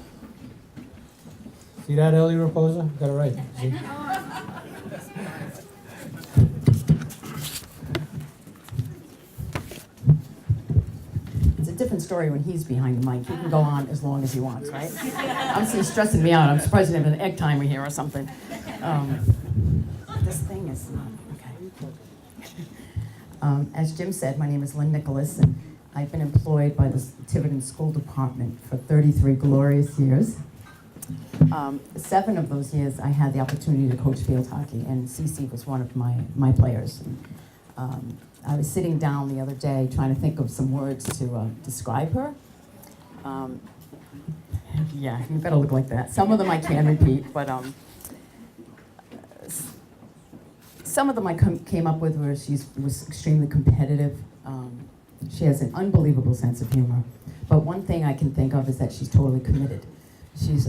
See that, Ellie Raposa? Got it right. See? It's a different story when he's behind the mic. He can go on as long as he wants, right? Honestly, it's stressing me out. I'm surprised you have an egg timer here or something. This thing is not, okay. As Jim said, my name is Lynn Nicholas, and I've been employed by the Tiverton School Department for 33 glorious years. 7 of those years I had the opportunity to coach field hockey, and Cece was one of my players. And, I was sitting down the other day trying to think of some words to describe her. Yeah, you better look like that. Some of them I can repeat, but some of them I came up with where she was extremely competitive. She has an unbelievable sense of humor. But one thing I can think of is that she's totally committed. She was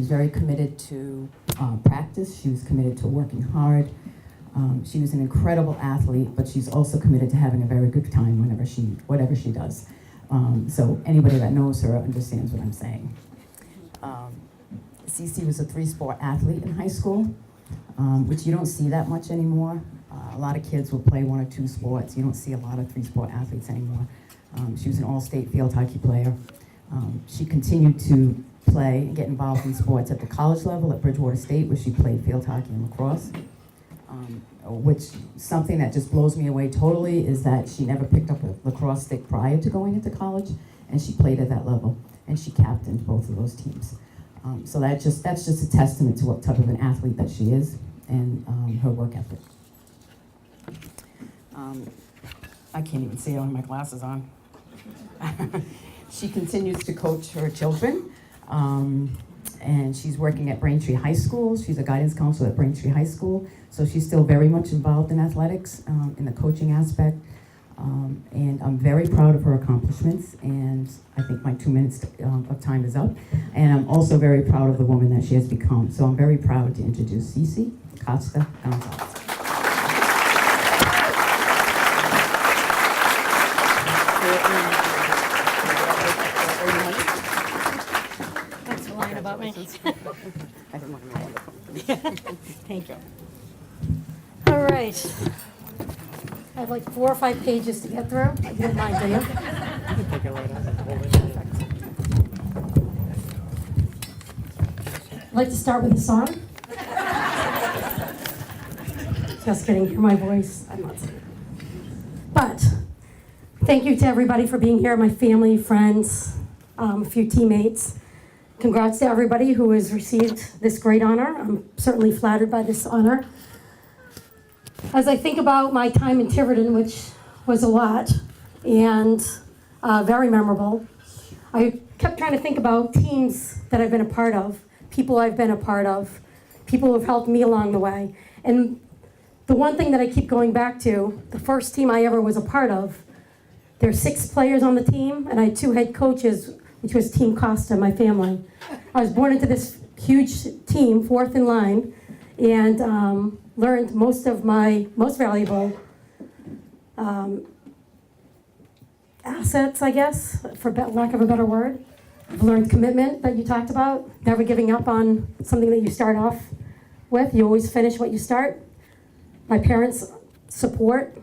very committed to practice. She was committed to working hard. She was an incredible athlete, but she's also committed to having a very good time whatever she does. So anybody that knows her understands what I'm saying. Cece was a 3-sport athlete in high school, which you don't see that much anymore. A lot of kids will play 1 or 2 sports. You don't see a lot of 3-sport athletes anymore. She was an all-state field hockey player. She continued to play and get involved in sports at the college level at Bridgewater State, where she played field hockey and lacrosse. Which something that just blows me away totally is that she never picked up a lacrosse stick prior to going into college, and she played at that level, and she captained both of those teams. So that's just a testament to what type of an athlete that she is, and her work ethic. I can't even see it with my glasses on. She continues to coach her children, and she's working at Braintree High School. She's a guidance counselor at Braintree High School, so she's still very much involved in athletics, in the coaching aspect. And I'm very proud of her accomplishments, and I think my 2 minutes of time is up. And I'm also very proud of the woman that she has become. So I'm very proud to introduce Cece Costa Gonzalez. Thanks for lying about me. I didn't want to know. Thank you. All right. I have like 4 or 5 pages to get through. I don't mind, do you? I'd like to start with a song. Just kidding, hear my voice. I'm not singing. But thank you to everybody for being here, my family, friends, a few teammates. Congrats to everybody who has received this great honor. I'm certainly flattered by this honor. As I think about my time in Tiverton, which was a lot and very memorable, I kept trying to think about teams that I've been a part of, people I've been a part of, people who have helped me along the way. And the one thing that I keep going back to, the first team I ever was a part of, there's 6 players on the team, and I had 2 head coaches, which was Team Costa, my family. I was born into this huge team, 4th in line, and learned most of my most valuable assets, I guess, for lack of a better word. I've learned commitment that you talked about, never giving up on something that you start off with. You always finish what you start. My parents' support,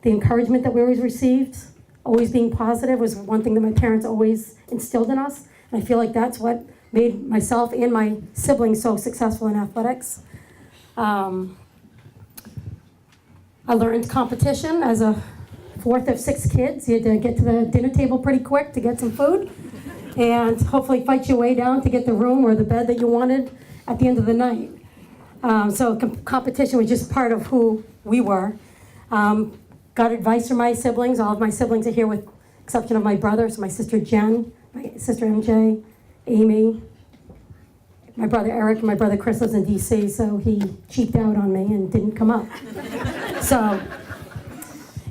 the encouragement that we always received, always being positive was one thing that my parents always instilled in us. And I feel like that's what made myself and my siblings so successful in athletics. I learned competition as a 4th of 6 kids. You had to get to the dinner table pretty quick to get some food and hopefully fight your way down to get the room or the bed that you wanted at the end of the night. So competition was just part of who we were. Got advice from my siblings. All of my siblings are here with the exception of my brother. So my sister Jen, my sister MJ, Amy, my brother Eric, and my brother Chris lives in DC, so he cheaped out on me and didn't come up. So,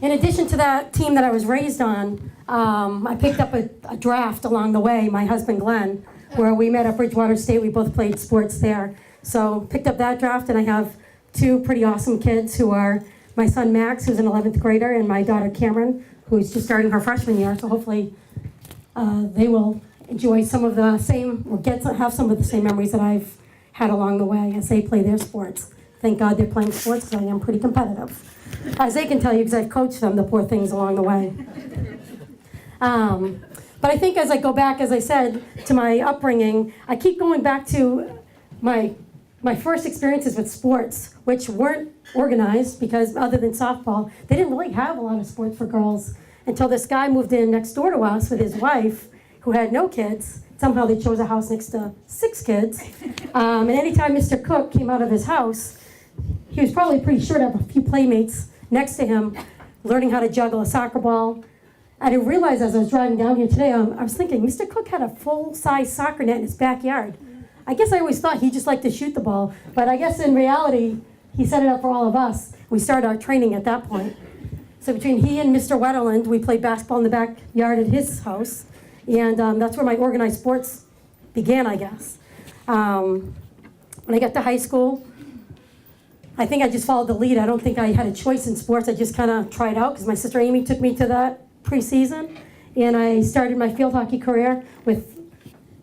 in addition to that team that I was raised on, I picked up a draft along the way, my husband Glenn, where we met at Bridgewater State. We both played sports there. So, picked up that draft, and I have 2 pretty awesome kids who are my son Max, who's an 11th grader, and my daughter Cameron, who's just starting her freshman year. So hopefully they will enjoy some of the same, or have some of the same memories that I've had along the way as they play their sports. Thank God they're playing sports because I am pretty competitive. As they can tell you, because I've coached them, the poor things along the way. But I think as I go back, as I said, to my upbringing, I keep going back to my first experiences with sports, which weren't organized because other than softball, they didn't really have a lot of sports for girls until this guy moved in next door to us with his wife, who had no kids. Somehow they chose a house next to 6 kids. And anytime Mr. Cook came out of his house, he was probably pretty sure to have a few playmates next to him, learning how to juggle a soccer ball, I didn't realize as I was driving down here today, I was thinking, Mr. Cook had a full-size soccer net in his backyard. I guess I always thought he just liked to shoot the ball, but I guess in reality, he set it up for all of us. We started our training at that point. So between he and Mr. Wetterland, we played basketball in the backyard at his house, and that's where my organized sports began, I guess. When I got to high school, I think I just followed the lead. I don't think I had a choice in sports. I just kind of tried out because my sister Amy took me to that preseason, and I started my field hockey career with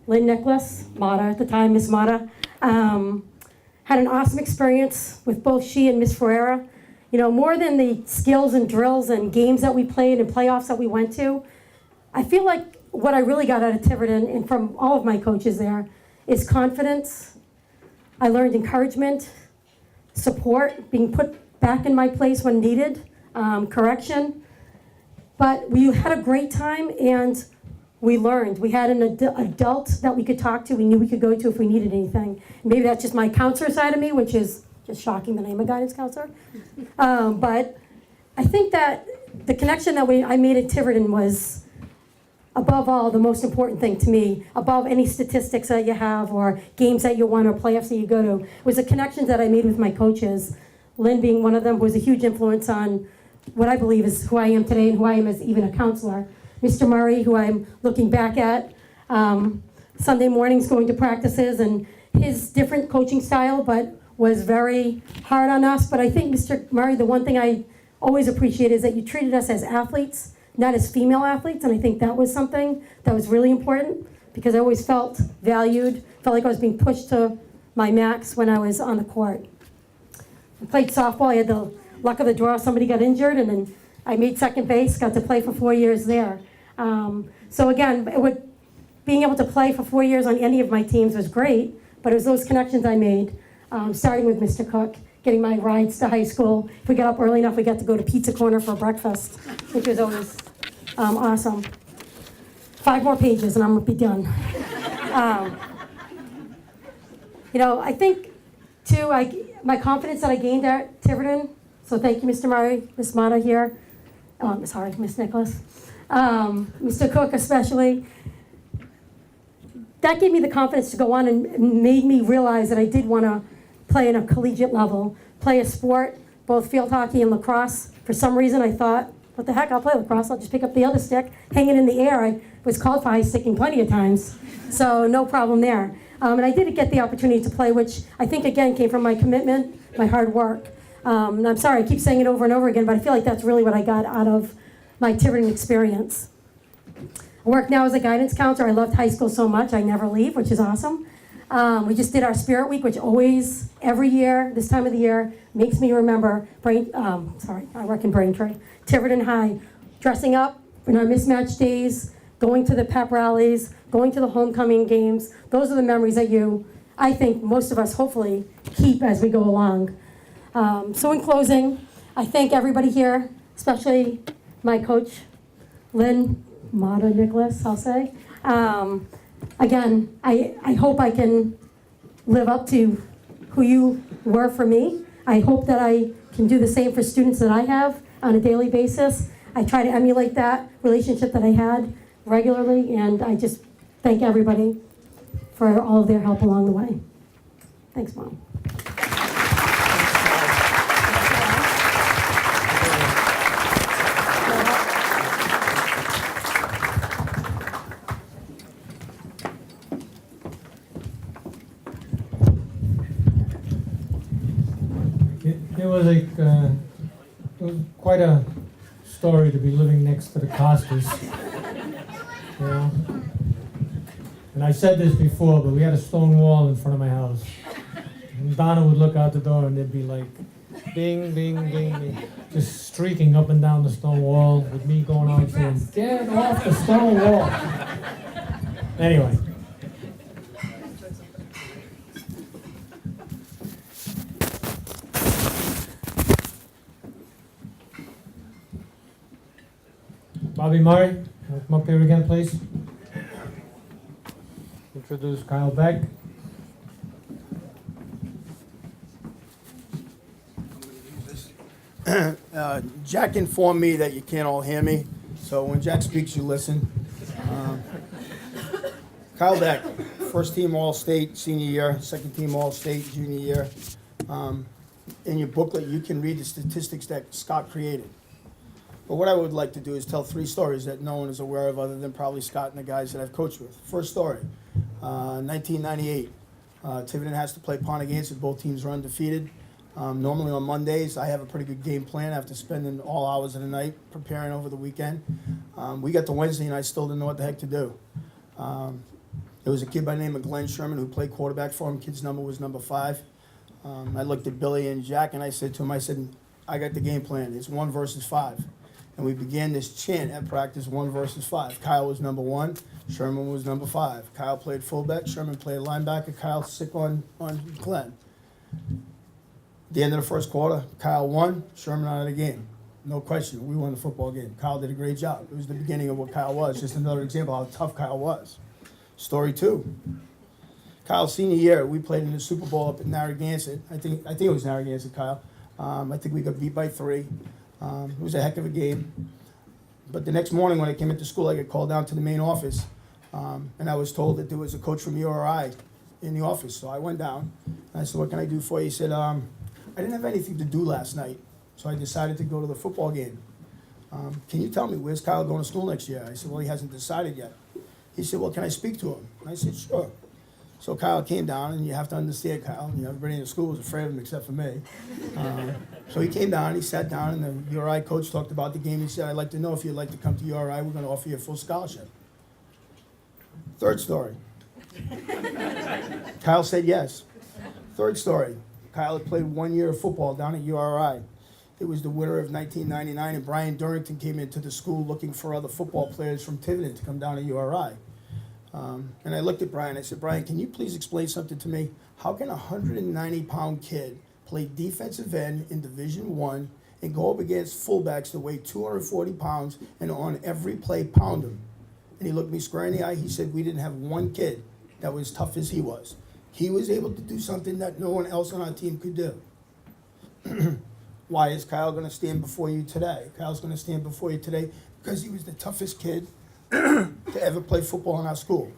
Lynn Nicholas, Mata at the time, Miss Mata. Had an awesome experience with both she and Miss Ferreira. You know, more than the skills and drills and games that we played and playoffs that we went to, I feel like what I really got out of Tiverton and from all of my coaches there is confidence. I learned encouragement, support, being put back in my place when needed, correction. But we had a great time and we learned. We had an adult that we could talk to, we knew we could go to if we needed anything. Maybe that's just my counselor side of me, which is just shocking that I'm a guidance counselor. But I think that the connection that I made at Tiverton was, above all, the most important thing to me, above any statistics that you have or games that you won or playoffs that you go to, was the connections that I made with my coaches. Lynn being one of them was a huge influence on what I believe is who I am today and who I am as even a counselor. Mr. Murray, who I'm looking back at, Sunday mornings going to practices, and his different coaching style, but was very hard on us. But I think, Mr. Murray, the one thing I always appreciate is that you treated us as athletes, not as female athletes, and I think that was something that was really important because I always felt valued, felt like I was being pushed to my max when I was on the court. I played softball. I had the luck of the draw. Somebody got injured, and then I made second base, got to play for 4 years there. So again, being able to play for 4 years on any of my teams was great, but it was those connections I made, starting with Mr. Cook, getting my rides to high school. If we got up early enough, we got to go to Pizza Corner for breakfast, which was always awesome. 5 more pages and I'm gonna be done. I think, too, my confidence that I gained at Tiverton, so thank you, Mr. Murray, Miss Mata here, sorry, Miss Nicholas, Mr. Cook especially. That gave me the confidence to go on and made me realize that I did want to play in a collegiate level, play a sport, both field hockey and lacrosse. For some reason I thought, what the heck, I'll play lacrosse, I'll just pick up the other stick, hang it in the air. I was called for high sticking plenty of times, so no problem there. And I did get the opportunity to play, which I think again came from my commitment, my hard work. And I'm sorry, I keep saying it over and over again, but I feel like that's really what I got out of my Tiverton experience. I work now as a guidance counselor. I loved high school so much, I never leave, which is awesome. We just did our Spirit Week, which always, every year, this time of the year, makes me remember, I work in Braintree, Tiverton High, dressing up in our mismatched days, going to the pep rallies, going to the homecoming games. Those are the memories that I think most of us hopefully keep as we go along. So in closing, I thank everybody here, especially my coach, Lynn Mata Nicholas, I'll say. Again, I hope I can live up to who you were for me. I hope that I can do the same for students that I have on a daily basis. I try to emulate that relationship that I had regularly, and I just thank everybody for all of their help along the way. Thanks, Mom. It was quite a story to be living next to the Costas, you know. And I said this before, but we had a stone wall in front of my house. And Donna would look out the door and there'd be like, bing, bing, bing, bing, just streaking up and down the stone wall with me going on saying, get off the stone wall. Anyway. Bobby Murray, come up here again, please. Introduce Kyle Beck. Jack informed me that you can't all hear me, So when Jack speaks, you listen. Kyle Beck, first team All-State senior year, second team All-State junior year. In your booklet, you can read the statistics that Scott created. But what I would like to do is tell 3 stories that no one is aware of other than probably Scott and the guys that I've coached with. First story, 1998. Tiverton has to play Pontiganset. Both teams are undefeated. Normally on Mondays, I have a pretty good game plan after spending all hours of the night preparing over the weekend. We got to Wednesday and I still didn't know what the heck to do. There was a kid by the name of Glenn Sherman who played quarterback for him. Kid's number was number 5. I looked at Billy and Jack and I said to him, I got the game plan. It's 1 versus 5. And we began this chant at practice, 1 versus 5. Kyle was number 1, Sherman was number 5. Kyle played fullback, Sherman played linebacker, Kyle sick on Glenn. At the end of the first quarter, Kyle won, Sherman out of the game. No question, we won the football game. Kyle did a great job. It was the beginning of what Kyle was, just another example of how tough Kyle was. Story 2. Kyle's senior year, we played in the Super Bowl up in Narragansett. I think it was Narragansett, Kyle. I think we got beat by 3. It was a heck of a game. But the next morning when I came into school, I got called down to the main office, and I was told that there was a coach from URI in the office. So I went down, and I said, what can I do for you? He said, I didn't have anything to do last night, so I decided to go to the football game. Can you tell me, where's Kyle going to school next year? I said, well, he hasn't decided yet. He said, well, can I speak to him? I said, sure. So Kyle came down, and you have to understand Kyle. Everybody in the school was afraid of him except for me. So he came down, he sat down, and the URI coach talked about the game. He said, I'd like to know if you'd like to come to URI. We're going to offer you a full scholarship. Third story. Kyle said yes. Third story. Kyle had played 1 year of football down at URI. It was the winter of 1999, and Brian Durrington came into the school looking for other football players from Tiverton to come down to URI. And I looked at Brian. I said, Brian, can you please explain something to me? How can a 190-pound kid play defensive end in Division I and go up against fullbacks that weigh 240 pounds and on every play pound him? And he looked me square in the eye. He said, we didn't have one kid that was tough as he was. He was able to do something that no one else on our team could do. Why is Kyle going to stand before you today? Kyle's going to stand before you today because he was the toughest kid to ever play football in our school.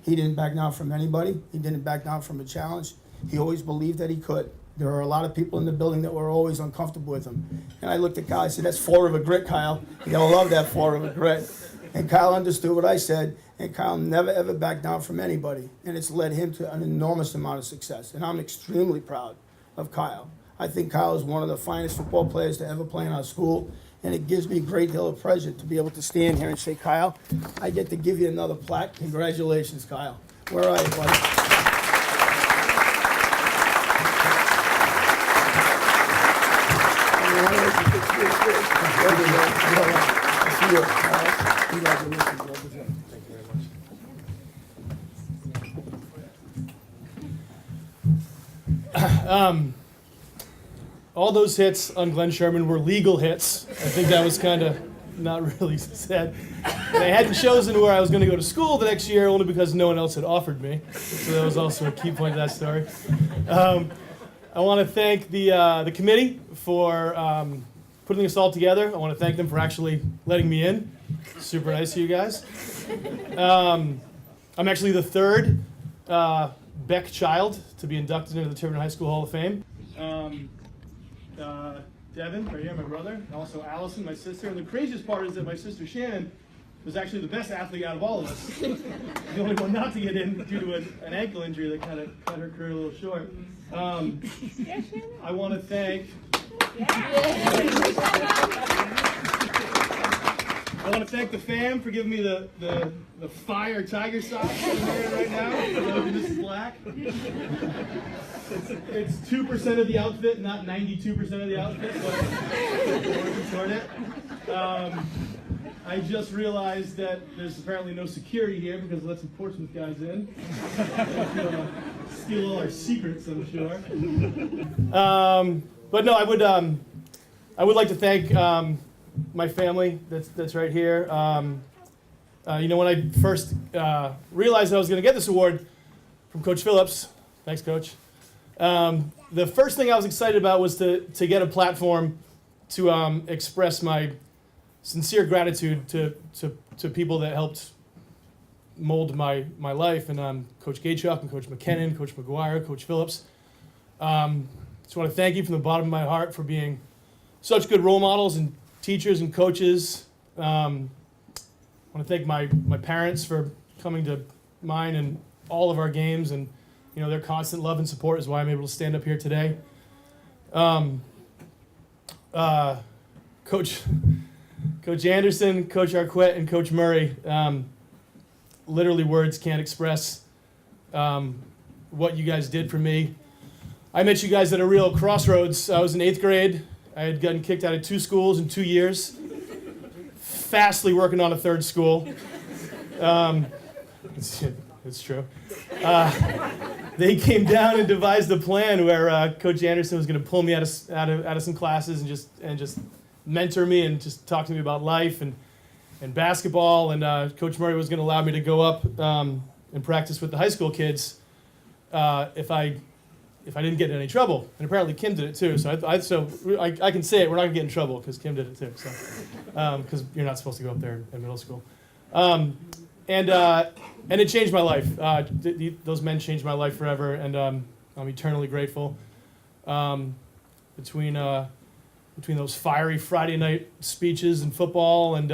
He didn't back down from anybody. He didn't back down from a challenge. He always believed that he could. There were a lot of people in the building that were always uncomfortable with him. And I looked at Kyle, I said, that's 4 River grit, Kyle. You're going to love that 4 River grit. And Kyle understood what I said, and Kyle never, ever backed down from anybody. And it's led him to an enormous amount of success. And I'm extremely proud of Kyle. I think Kyle is one of the finest football players to ever play in our school. And it gives me a great deal of pleasure to be able to stand here and say, Kyle, I get to give you another plaque. Congratulations, Kyle. Where are you, buddy? All those hits on Glenn Sherman were legal hits. I think that was kind of not really said. And I hadn't chosen where I was going to go to school the next year only because no one else had offered me. So that was also a key point of that story. I want to thank the committee for putting this all together. I want to thank them for actually letting me in. Super nice of you guys. I'm actually the 3rd Beck child to be inducted into the Tiverton High School Hall of Fame. Devin, right here, my brother, and also Allison, my sister. And the craziest part is that my sister Shannon was actually the best athlete out of all of us. The only one not to get in due to an ankle injury that kind of cut her career a little short. I want to thank. I want to thank the fam for giving me the fire tiger socks I'm wearing right now. This is black. It's 2% of the outfit, not 92% of the outfit, but working toward it. I just realized that there's apparently no security here because let some Portsmouth guys in. Steal all our secrets, I'm sure. But no, I would like to thank my family that's right here. When I first realized that I was going to get this award from Coach Phillips, thanks, Coach. The first thing I was excited about was to get a platform to express my sincere gratitude to people that helped mold my life, and Coach Gaychuk and Coach McKinnon, Coach McGuire, Coach Phillips. Just want to thank you from the bottom of my heart for being such good role models and teachers and coaches. I want to thank my parents for coming to mine and all of our games, and their constant love and support is why I'm able to stand up here today. Coach Anderson, Coach Arquette, and Coach Murray, literally words can't express what you guys did for me. I met you guys at a real crossroads. I was in 8th grade. I had gotten kicked out of 2 schools in 2 years. Fastly working on a 3rd school. It's true. They came down and devised a plan where Coach Anderson was going to pull me out of some classes and just mentor me and just talk to me about life and basketball. And Coach Murray was going to allow me to go up and practice with the high school kids if I didn't get in any trouble. And apparently Kim did it too. So I can say it. We're not going to get in trouble because Kim did it too. So because you're not supposed to go up there in middle school. And it changed my life. Those men changed my life forever, and I'm eternally grateful. Between those fiery Friday night speeches in football and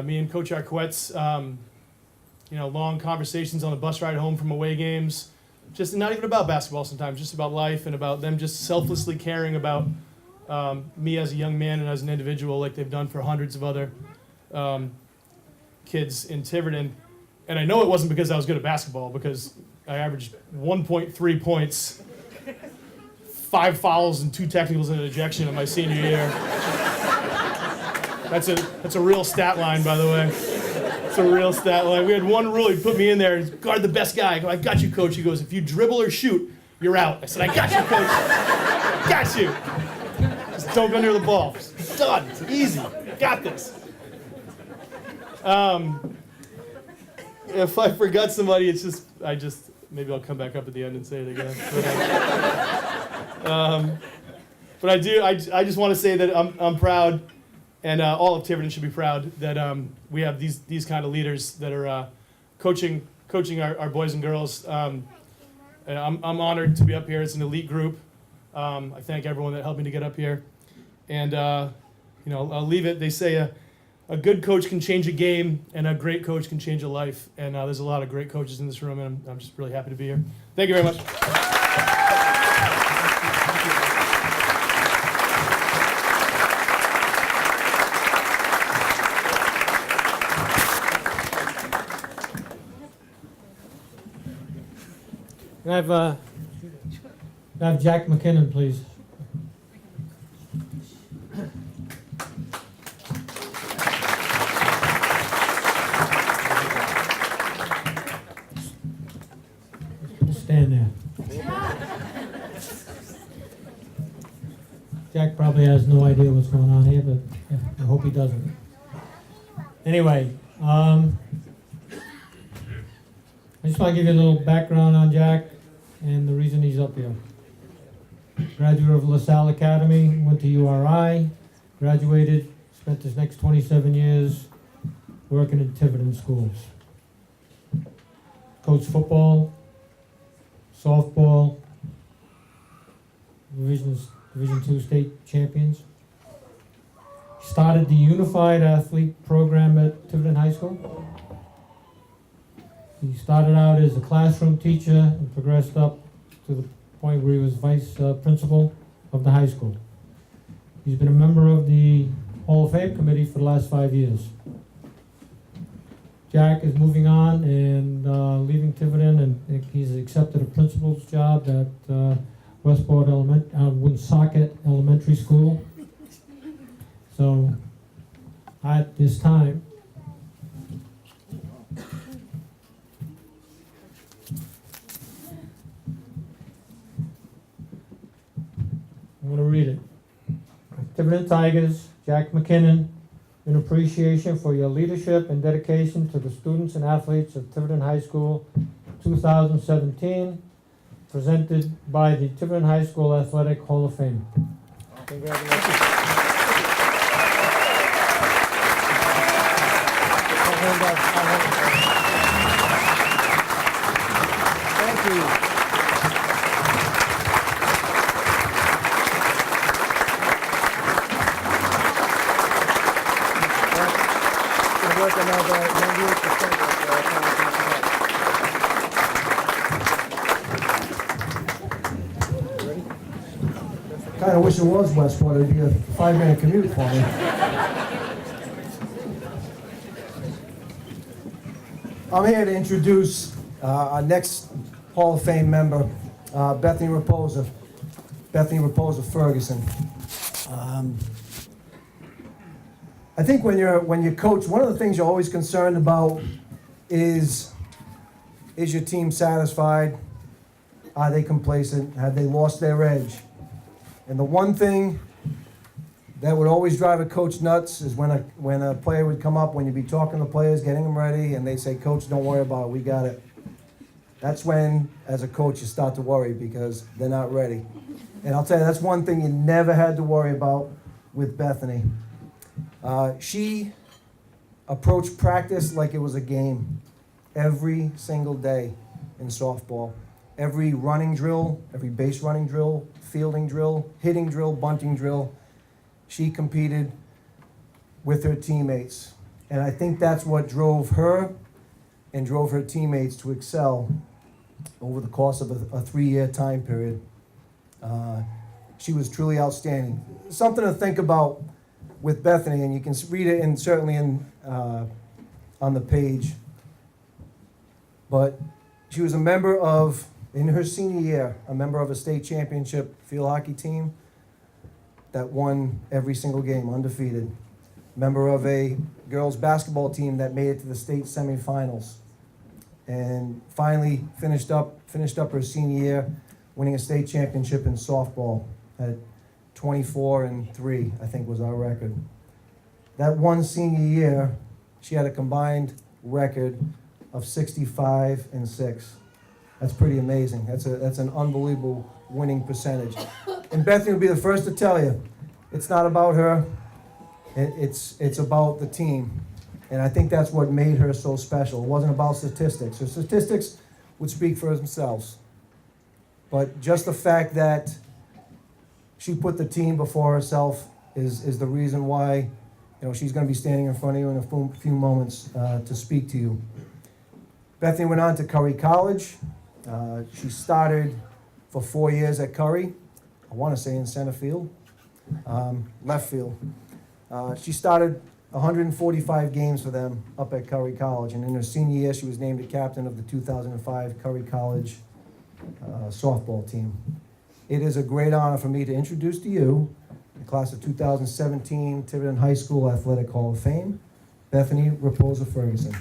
me and Coach Arquette's long conversations on the bus ride home from away games, just not even about basketball sometimes, just about life and about them just selflessly caring about me as a young man and as an individual, like they've done for hundreds of other kids in Tiverton. And I know it wasn't because I was good at basketball, because I averaged 1.3 points, 5 fouls and 2 technicals and an ejection in my senior year. That's a real stat line, by the way. It's a real stat line. We had one rule. He put me in there and guard the best guy. I go, I got you, coach. He goes, if you dribble or shoot, you're out. I said, I got you, coach. Got you. Just don't go near the ball. It's done. It's easy. Got this. If I forgot somebody, it's just maybe I'll come back up at the end and say it again. But I do. I just want to say that I'm proud, and all of Tiverton should be proud that we have these kind of leaders that are coaching our boys and girls. And I'm honored to be up here. It's an elite group. I thank everyone that helped me to get up here, and I'll leave it. They say a good coach can change a game, and a great coach can change a life. And there's a lot of great coaches in this room, and I'm just really happy to be here. Thank you very much. Can I have Jack McKinnon, please? Stand there. Jack probably has no idea what's going on here, but I hope he doesn't. Anyway, I just want to give you a little background on Jack and the reason he's up here. Graduate of LaSalle Academy, went to URI, graduated, spent his next 27 years working in Tiverton schools. Coached football, softball, Division II state champions. Started the Unified Athlete Program at Tiverton High School. He started out as a classroom teacher and progressed up to the point where he was vice principal of the high school. He's been a member of the Hall of Fame committee for the last 5 years. Jack is moving on and leaving Tiverton, and he's accepted a principal's job at Woonsocket Elementary School. So at this time, I'm going to read it. Tiverton Tigers, Jack McKinnon, in appreciation for your leadership and dedication to the students and athletes of Tiverton High School 2017, presented by the Tiverton High School Athletic Hall of Fame. Congratulations. Thank you. Kind of wish it was Westport. It'd be a 5-minute commute for me. I'm here to introduce our next Hall of Fame member, Bethany Raposa. Bethany Raposa Ferguson. I think when you coach, one of the things you're always concerned about is your team satisfied? Are they complacent? Have they lost their edge? And the one thing that would always drive a coach nuts is when a player would come up, when you'd be talking to players, getting them ready, and they say, "Coach, don't worry about it, we got it." That's when, as a coach, you start to worry because they're not ready. And I'll tell you, that's one thing you never had to worry about with Bethany. She approached practice like it was a game every single day in softball. Every running drill, every base running drill, fielding drill, hitting drill, bunting drill, she competed with her teammates. And I think that's what drove her and drove her teammates to excel over the course of a 3-year time period. She was truly outstanding. Something to think about with Bethany, and you can read it certainly on the page. But she was a member of, in her senior year, a member of a state championship field hockey team that won every single game, undefeated. Member of a girls basketball team that made it to the state semifinals. And finally finished up her senior year winning a state championship in softball at 24-3, I think was our record. That one senior year, she had a combined record of 65-6. That's pretty amazing. That's an unbelievable winning percentage. And Bethany will be the first to tell you, it's not about her, it's about the team. And I think that's what made her so special. It wasn't about statistics. Her statistics would speak for themselves. But just the fact that she put the team before herself is the reason why, she's going to be standing in front of you in a few moments to speak to you. Bethany went on to Curry College. She started for 4 years at Curry, I want to say in center field, left field. She started 145 games for them up at Curry College, and in her senior year, she was named the captain of the 2005 Curry College softball team. It is a great honor for me to introduce to you the class of 2017 Tiverton High School Athletic Hall of Fame, Bethany Raposa Ferguson.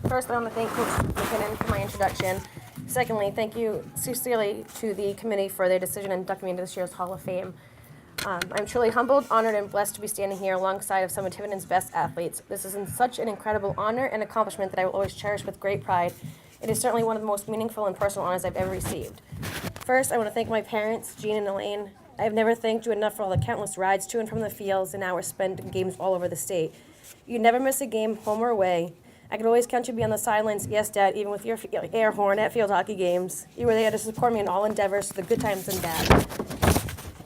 First, I want to thank Coach McKinnon for my introduction. Secondly, thank you sincerely to the committee for their decision inducting me into this year's Hall of Fame. I'm truly humbled, honored, and blessed to be standing here alongside of some of Tiverton's best athletes. This is such an incredible honor and accomplishment that I will always cherish with great pride. It is certainly one of the most meaningful and personal honors I've ever received. First, I want to thank my parents, Jean and Elaine. I have never thanked you enough for all the countless rides to and from the fields and hours spent in games all over the state. You never miss a game, home or away. I could always count you to be on the sidelines, yes, Dad, even with your air horn at field hockey games. You were there to support me in all endeavors, the good times and bad.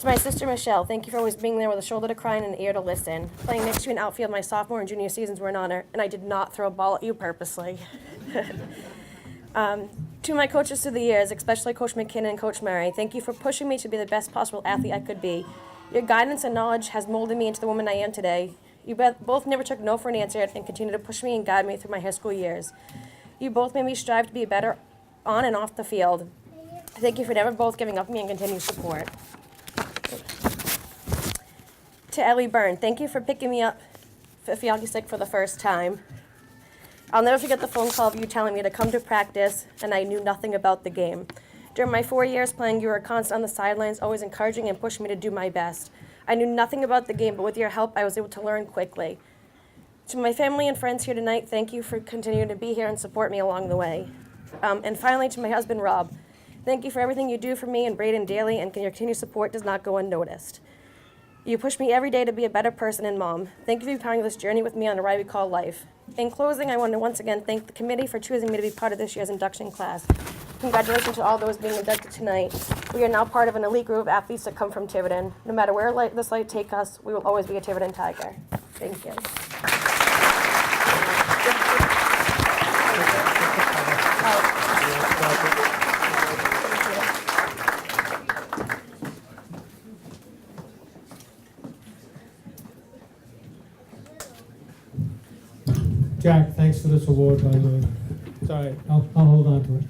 To my sister, Michelle, thank you for always being there with a shoulder to cry and an ear to listen. Playing next to you in outfield my sophomore and junior seasons were an honor, and I did not throw a ball at you purposely. To my coaches through the years, especially Coach McKinnon and Coach Murray, thank you for pushing me to be the best possible athlete I could be. Your guidance and knowledge has molded me into the woman I am today. You both never took no for an answer and continue to push me and guide me through my high school years. You both made me strive to be better on and off the field. Thank you for never both giving up on me and continued support. To Ellie Byrne, thank you for picking me up for hockey stick for the first time. I'll never forget the phone call of you telling me to come to practice, and I knew nothing about the game. During my 4 years playing, you were constant on the sidelines, always encouraging and pushing me to do my best. I knew nothing about the game, but with your help, I was able to learn quickly. To my family and friends here tonight, thank you for continuing to be here and support me along the way. And finally, to my husband, Rob, thank you for everything you do for me and Braden daily, and your continued support does not go unnoticed. You push me every day to be a better person and mom. Thank you for being part of this journey with me on a ride we call life. In closing, I want to once again thank the committee for choosing me to be part of this year's induction class. Congratulations to all those being inducted tonight. We are now part of an elite group of athletes that come from Tiverton. No matter where this light take us, we will always be a Tiverton Tiger. Thank you. Jack, thanks for this award, by the way. It's all right, I'll hold on to it.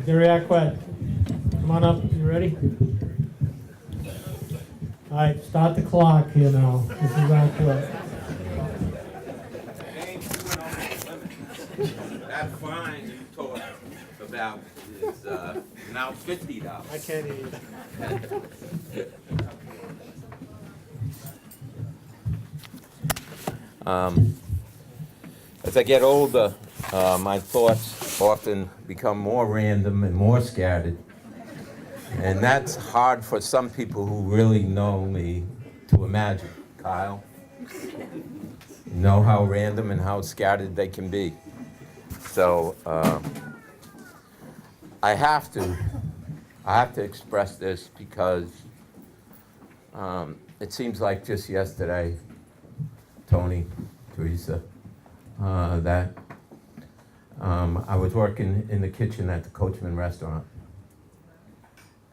Dariaquette, come on up, you ready? All right, start the clock here now. This is Dariaquette. That fine you talked about is now $50. I can't eat. As I get older, my thoughts often become more random and more scattered. And that's hard for some people who really know me to imagine. Kyle, you know how random and how scattered they can be. So I have to express this because it seems like just yesterday, Tony, Teresa, that I was working in the kitchen at the Coachman restaurant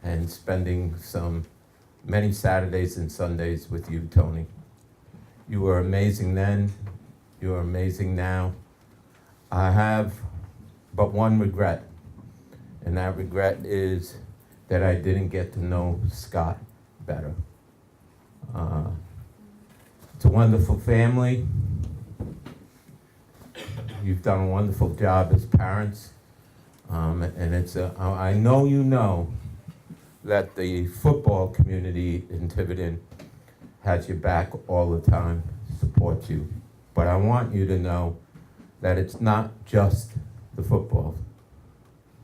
and spending many Saturdays and Sundays with you, Tony. You were amazing then, you are amazing now. I have but one regret, and that regret is that I didn't get to know Scott better. It's a wonderful family. You've done a wonderful job as parents, and I know you know that the football community in Tiverton has your back all the time, supports you. But I want you to know that it's not just the football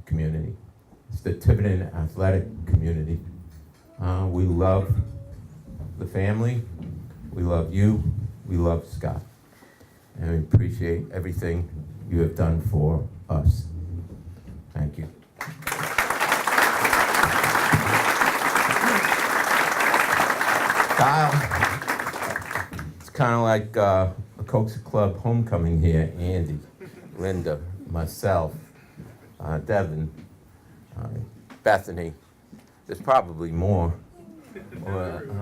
community. It's the Tiverton athletic community. We love the family, we love you, we love Scott. And we appreciate everything you have done for us. Thank you. Kyle, it's kind of like a Coaches Club homecoming here. Andy, Linda, myself, Devin, Bethany. There's probably more.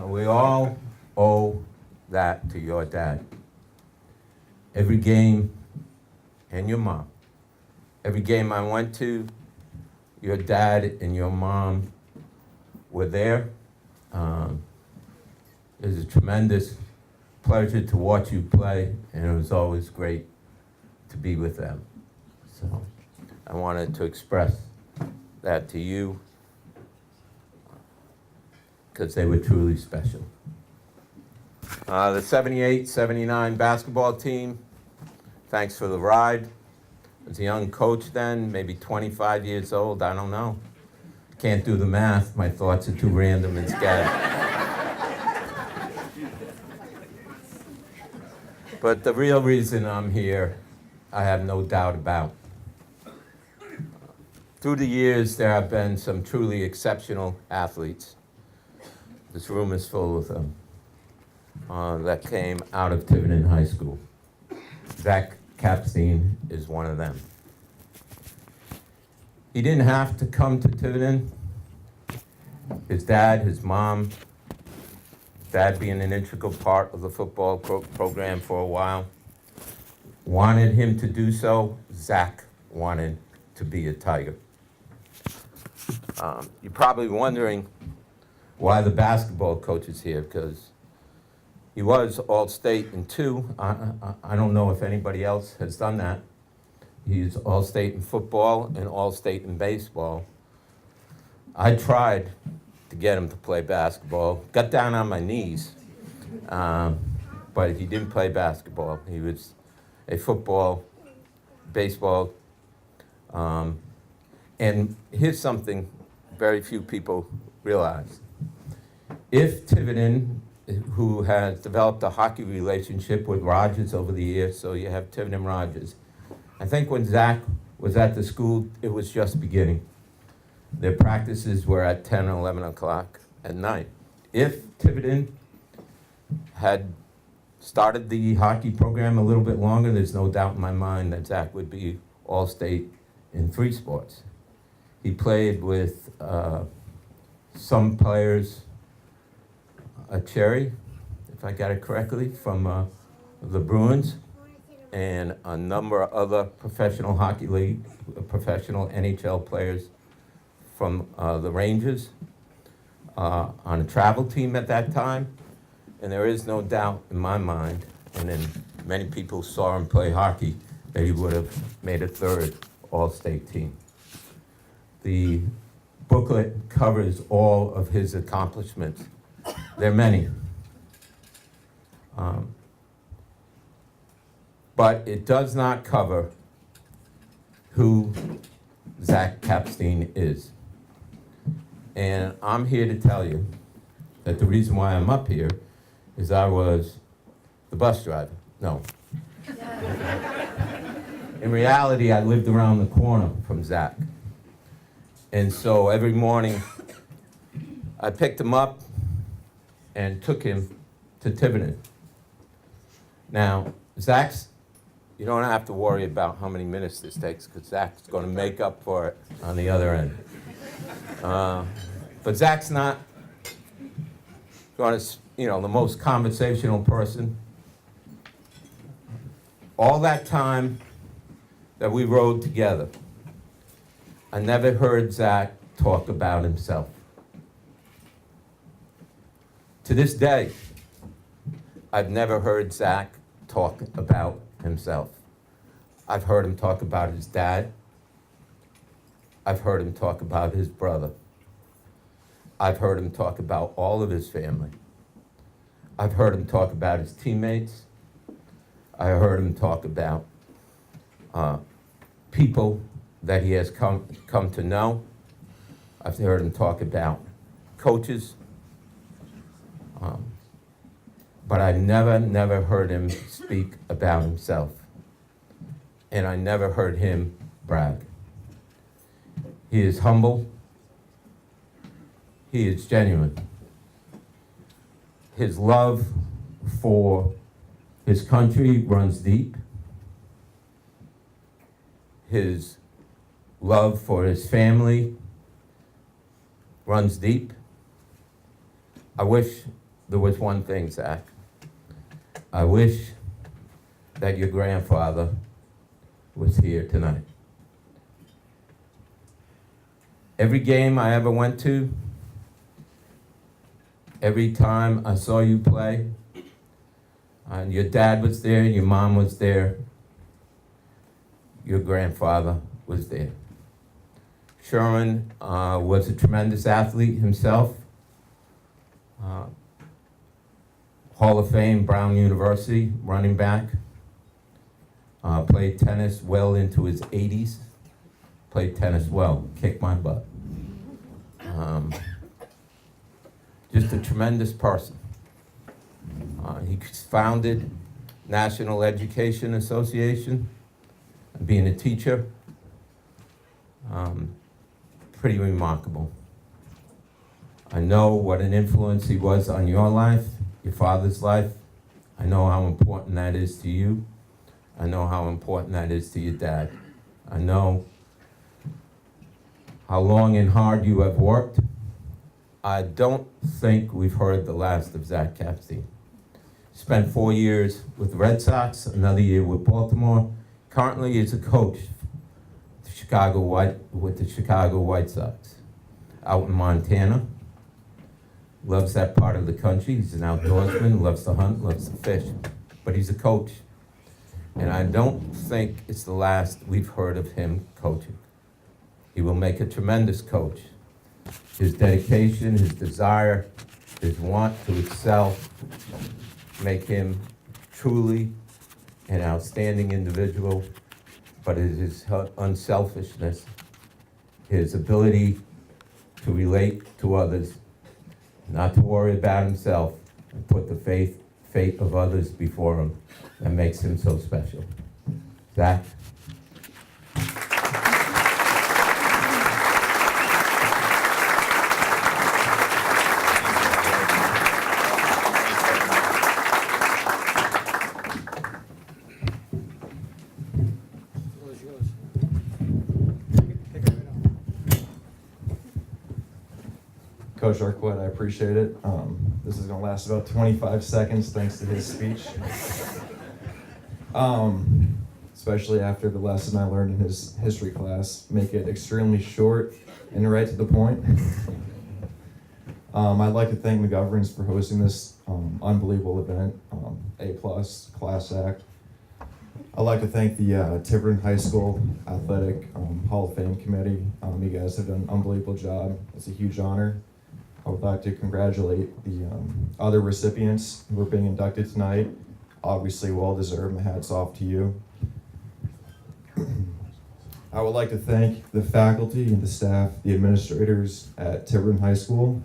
We all owe that to your dad. Every game, and your mom. Every game I went to, your dad and your mom were there. It was a tremendous pleasure to watch you play, and it was always great to be with them. So I wanted to express that to you because they were truly special. The 78-79 basketball team, thanks for the ride. I was a young coach then, maybe 25 years old, I don't know. Can't do the math, my thoughts are too random and scattered. But the real reason I'm here, I have no doubt about. Through the years, there have been some truly exceptional athletes. This room is full of them. That came out of Tiverton High School. Zach Capstein is one of them. He didn't have to come to Tiverton. His dad, his mom, dad being an integral part of the football program for a while, wanted him to do so. Zach wanted to be a Tiger. You're probably wondering why the basketball coach is here, because he was All-State in 2. I don't know if anybody else has done that. He's All-State in football and All-State in baseball. I tried to get him to play basketball, got down on my knees, but he didn't play basketball. He was a football, baseball, and here's something very few people realize. If Tiverton, who has developed a hockey relationship with Rogers over the years, so you have Tiverton Rogers. I think when Zach was at the school, it was just beginning. Their practices were at 10 or 11 o'clock at night. If Tiverton had started the hockey program a little bit longer, there's no doubt in my mind that Zach would be all-state in 3 sports. He played with some players, a Cherry, if I got it correctly, from the Bruins, and a number of other professional hockey league, professional NHL players from the Rangers on a travel team at that time. And there is no doubt in my mind, and then many people saw him play hockey, that he would have made a 3rd all-state team. The booklet covers all of his accomplishments. There are many. But it does not cover who Zach Kapstein is. And I'm here to tell you that the reason why I'm up here is I was the bus driver. No. In reality, I lived around the corner from Zach. And so every morning, I picked him up and took him to Tiverton. Now, Zach's, you don't have to worry about how many minutes this takes, because Zach's going to make up for it on the other end. But Zach's not going to, the most conversational person. All that time that we rode together, I never heard Zach talk about himself. To this day, I've never heard Zach talk about himself. I've heard him talk about his dad. I've heard him talk about his brother. I've heard him talk about all of his family. I've heard him talk about his teammates. I heard him talk about people that he has come to know. I've heard him talk about coaches. But I never heard him speak about himself. And I never heard him brag. He is humble. He is genuine. His love for his country runs deep. His love for his family runs deep. I wish there was one thing, Zach. I wish that your grandfather was here tonight. Every game I ever went to, every time I saw you play, and your dad was there, your mom was there, your grandfather was there. Sherman was a tremendous athlete himself. Hall of Fame, Brown University, running back. Played tennis well into his 80s. Played tennis well, kicked my butt. Just a tremendous person. He founded National Education Association, being a teacher. Pretty remarkable. I know what an influence he was on your life, your father's life. I know how important that is to you. I know how important that is to your dad. I know how long and hard you have worked. I don't think we've heard the last of Zach Kapstein. Spent 4 years with the Red Sox, another year with Baltimore. Currently is a coach with the Chicago White Sox out in Montana. Loves that part of the country. He's an outdoorsman, loves to hunt, loves to fish, but he's a coach. And I don't think it's the last we've heard of him coaching. He will make a tremendous coach. His dedication, his desire, his want to excel make him truly an outstanding individual, but it is his unselfishness, his ability to relate to others, not to worry about himself, and put the fate of others before him that makes him so special. Zach? Coach Arquette, I appreciate it. This is going to last about 25 seconds thanks to his speech. Especially after the lesson I learned in his history class. Make it extremely short and right to the point. I'd like to thank McGovern's for hosting this unbelievable event, A+ class act. I'd like to thank the Tiverton High School Athletic Hall of Fame Committee. You guys have done an unbelievable job. It's a huge honor. I would like to congratulate the other recipients who are being inducted tonight. Obviously well-deserved. My hat's off to you. I would like to thank the faculty and the staff, the administrators at Tiverton High School.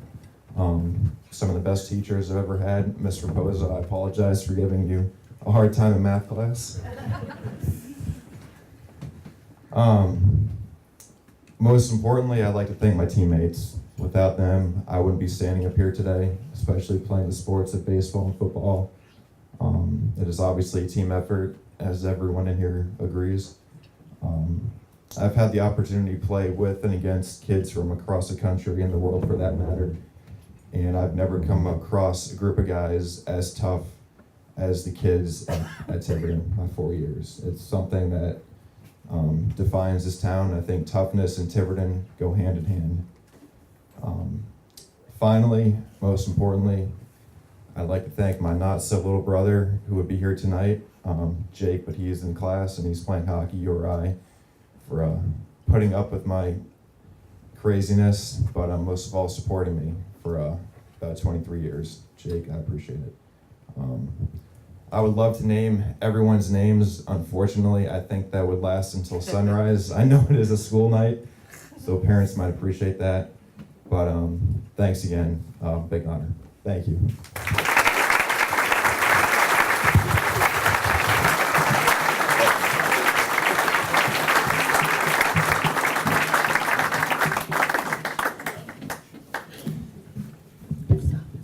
Some of the best teachers I've ever had. Ms. Raposa, I apologize for giving you a hard time in math class. Most importantly, I'd like to thank my teammates. Without them, I wouldn't be standing up here today, especially playing the sports of baseball and football. It is obviously a team effort, as everyone in here agrees. I've had the opportunity to play with and against kids from across the country and the world for that matter, and I've never come across a group of guys as tough as the kids at Tiverton my 4 years. It's something that defines this town. I think toughness and Tiverton go hand in hand. Finally, most importantly, I'd like to thank my not-so-little brother who would be here tonight, Jake, but he is in class and he's playing hockey, URI, for putting up with my craziness, but most of all supporting me for about 23 years. Jake, I appreciate it. I would love to name everyone's names. Unfortunately, I think that would last until sunrise. I know it is a school night, so parents might appreciate that. But thanks again, big honor. Thank you.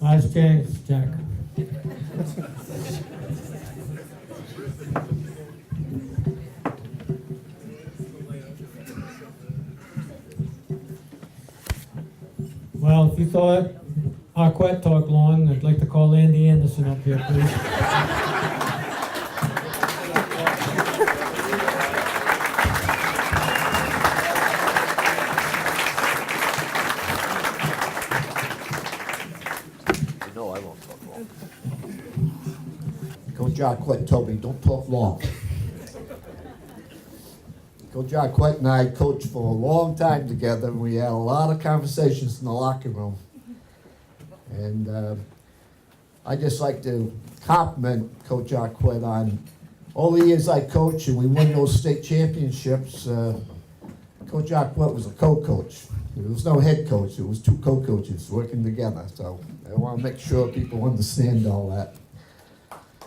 Last chance, Jack. Well, if you thought Arquette talked long, I'd like to call Andy Anderson up here, please. No, I won't talk long. Coach Arquette told me, don't talk long. Coach Arquette and I coached for a long time together, and we had a lot of conversations in the locker room. And I just like to compliment Coach Arquette on all the years I coached, and we won those state championships. Coach Arquette was a co-coach. There was no head coach. It was two co-coaches working together. So I want to make sure people understand all that.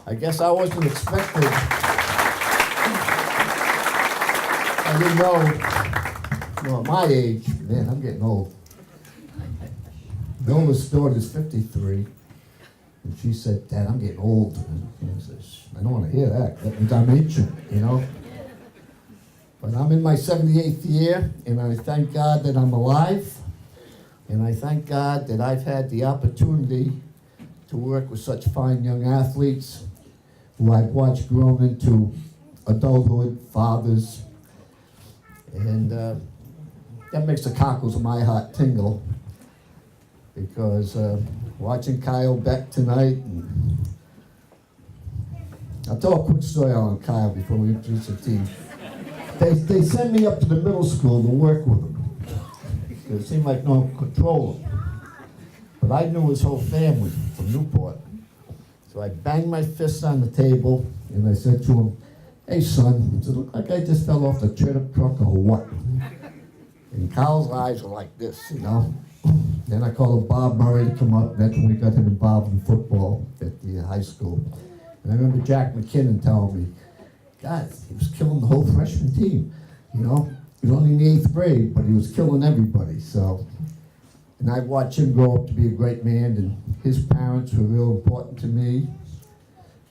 I guess I wasn't expecting. I didn't know, at my age, man, I'm getting old. Nova's daughter's 53, and she said, Dad, I'm getting old. And I says, I don't want to hear that. That means I'm ancient, you know? But I'm in my 78th year, and I thank God that I'm alive, and I thank God that I've had the opportunity to work with such fine young athletes who I've watched grow into adulthood, fathers, and that makes the cockles of my heart tingle, because watching Kyle Beck tonight, and I'll tell a quick story on Kyle before we introduce the team. They sent me up to the middle school to work with them. It seemed like no one could control him. But I knew his whole family from Newport. So I banged my fist on the table and I said to him, "Hey son, does it look like I just fell off the turnip truck or what?" And Carl's eyes were like this, you know. Then I called Bob Murray to come up. That's when we got him involved in football at the high school. And I remember Jack McKinnon telling me, God, he was killing the whole freshman team, you know. He was only in the 8th grade, but he was killing everybody, so. And I watched him grow up to be a great man, and his parents were real important to me.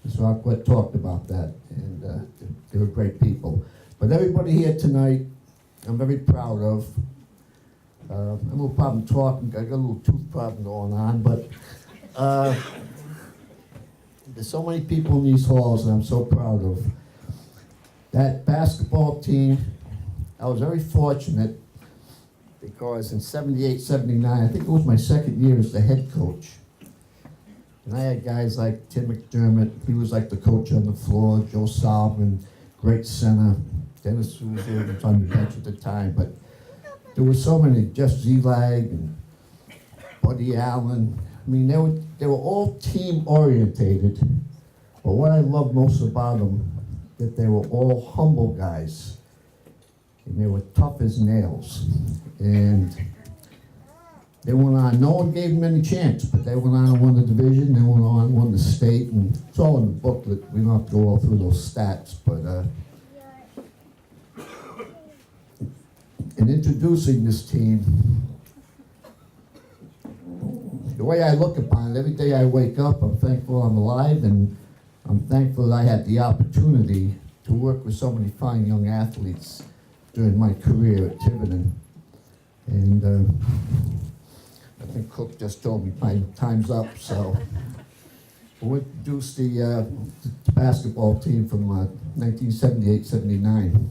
So I've talked about that, and they were great people. But everybody here tonight, I'm very proud of. I have a little problem talking, I got a little tooth problem going on, but there's so many people in these halls that I'm so proud of. That basketball team, I was very fortunate because in 78, 79, I think it was my second year as the head coach. And I had guys like Tim McDermott, he was like the coach on the floor, Joe Solomon, great center, Dennis Souza was on the bench at the time, but there were so many, Jeff Zelag and Buddy Allen. I mean, they were all team orientated, but what I loved most about them, that they were all humble guys, and they were tough as nails. And they went on, no one gave them any chance, but they went on and won the division, they went on and won the state, and it's all in the booklet. We don't have to go all through those stats, but in introducing this team, the way I look upon it, every day I wake up, I'm thankful I'm alive, and I'm thankful that I had the opportunity to work with so many fine young athletes during my career at Tiverton. And I think Cook just told me my time's up, so we'll introduce the basketball team from 1978-79.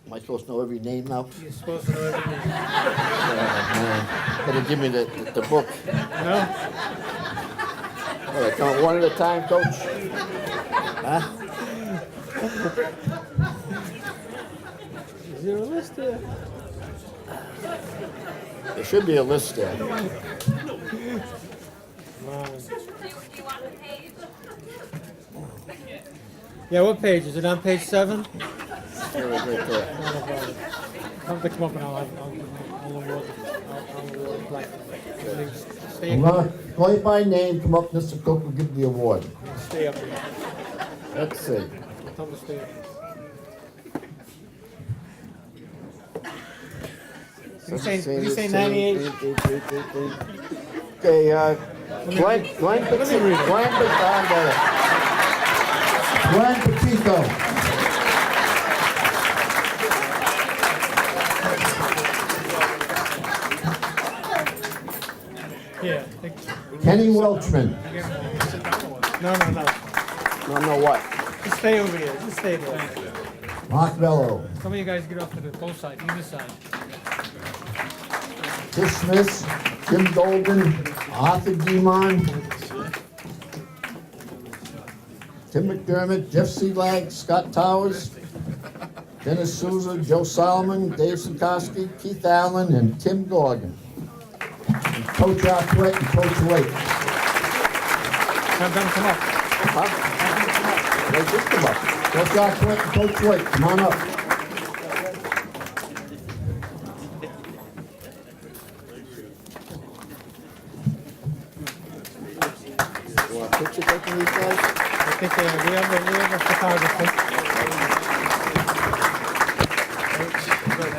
Am I supposed to know every name now? You're supposed to know every name. Better give me the book. No? All right, come on, one at a time, Coach. Huh? Is there a list there? There should be a list there. Yeah, what page? Is it on page 7? There it is, right there. Come up and I'll stay I'm gonna call you by name, come up, Mr. Cook will give you the award. Stay up here. Let's see. Tell them to stay up. Did you say 98? Okay, Glenn Petito. Yeah. Kenny Welchman. No. No, what? Just stay over here. Just stay there. Mark Bello. Some of you guys get off to the both sides, either side. Chris Smith, Jim Golden, Arthur Guimond, Tim McDermott, Jeff Seelag, Scott Towers, Dennis Souza, Joe Solomon, Dave Sikowski, Keith Allen, and Tim Gorgon. And Coach Arquette and Coach Lake. Have them come up. Huh? They just come up. Coach Arquette and Coach Lake, come on up. Picture taking these guys? I think we have a photographer.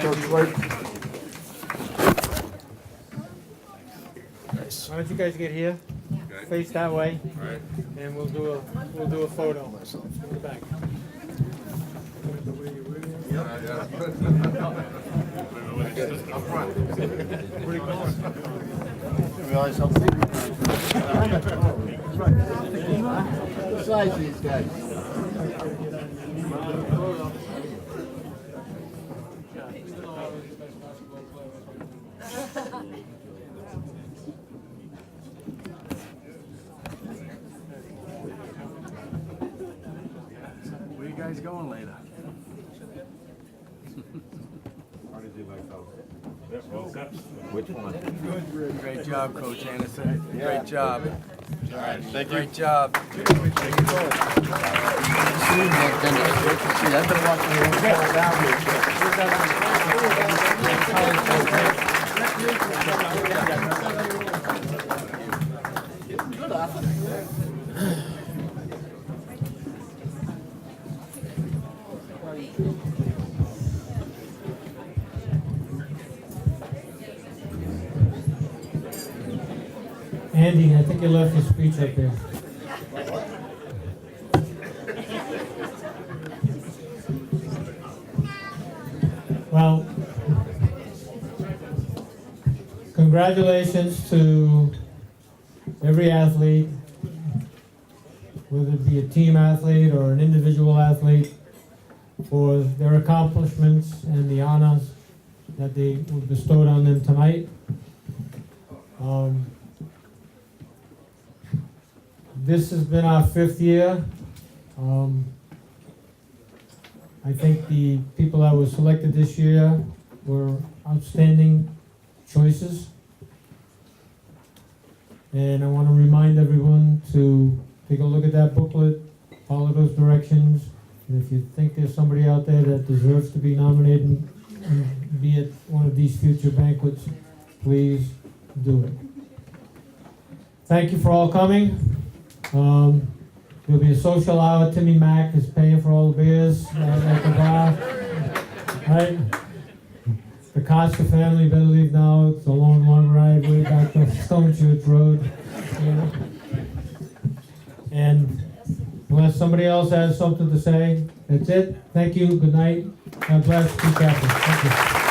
Coach Lake. Why don't you guys get here? Face that way. And we'll do a photo. In the back. Where are you going? Realize how big. What size are these guys? Where you guys going later? Which one? Great job, Coach Anderson. Great job. All right, thank you. Great job. Great to see you. I've been watching you fall down Andy, I think you left your speech up there. Well, congratulations to every athlete, whether it be a team athlete or an individual athlete, for their accomplishments and the honors that they were bestowed on them tonight. This has been our 5th year. I think the people that were selected this year were outstanding choices. And I want to remind everyone to take a look at that booklet, follow those directions. And if you think there's somebody out there that deserves to be nominated and be at one of these future banquets, please do it. Thank you for all coming. There'll be a social hour. Timmy Mack is paying for all the beers at the bar. Right? The Costa family better leave now. It's a long, long ride way back to Stone Church Road. Yeah. And unless somebody else has something to say, that's it. Thank you. Good night. God bless. Be careful. Thank you.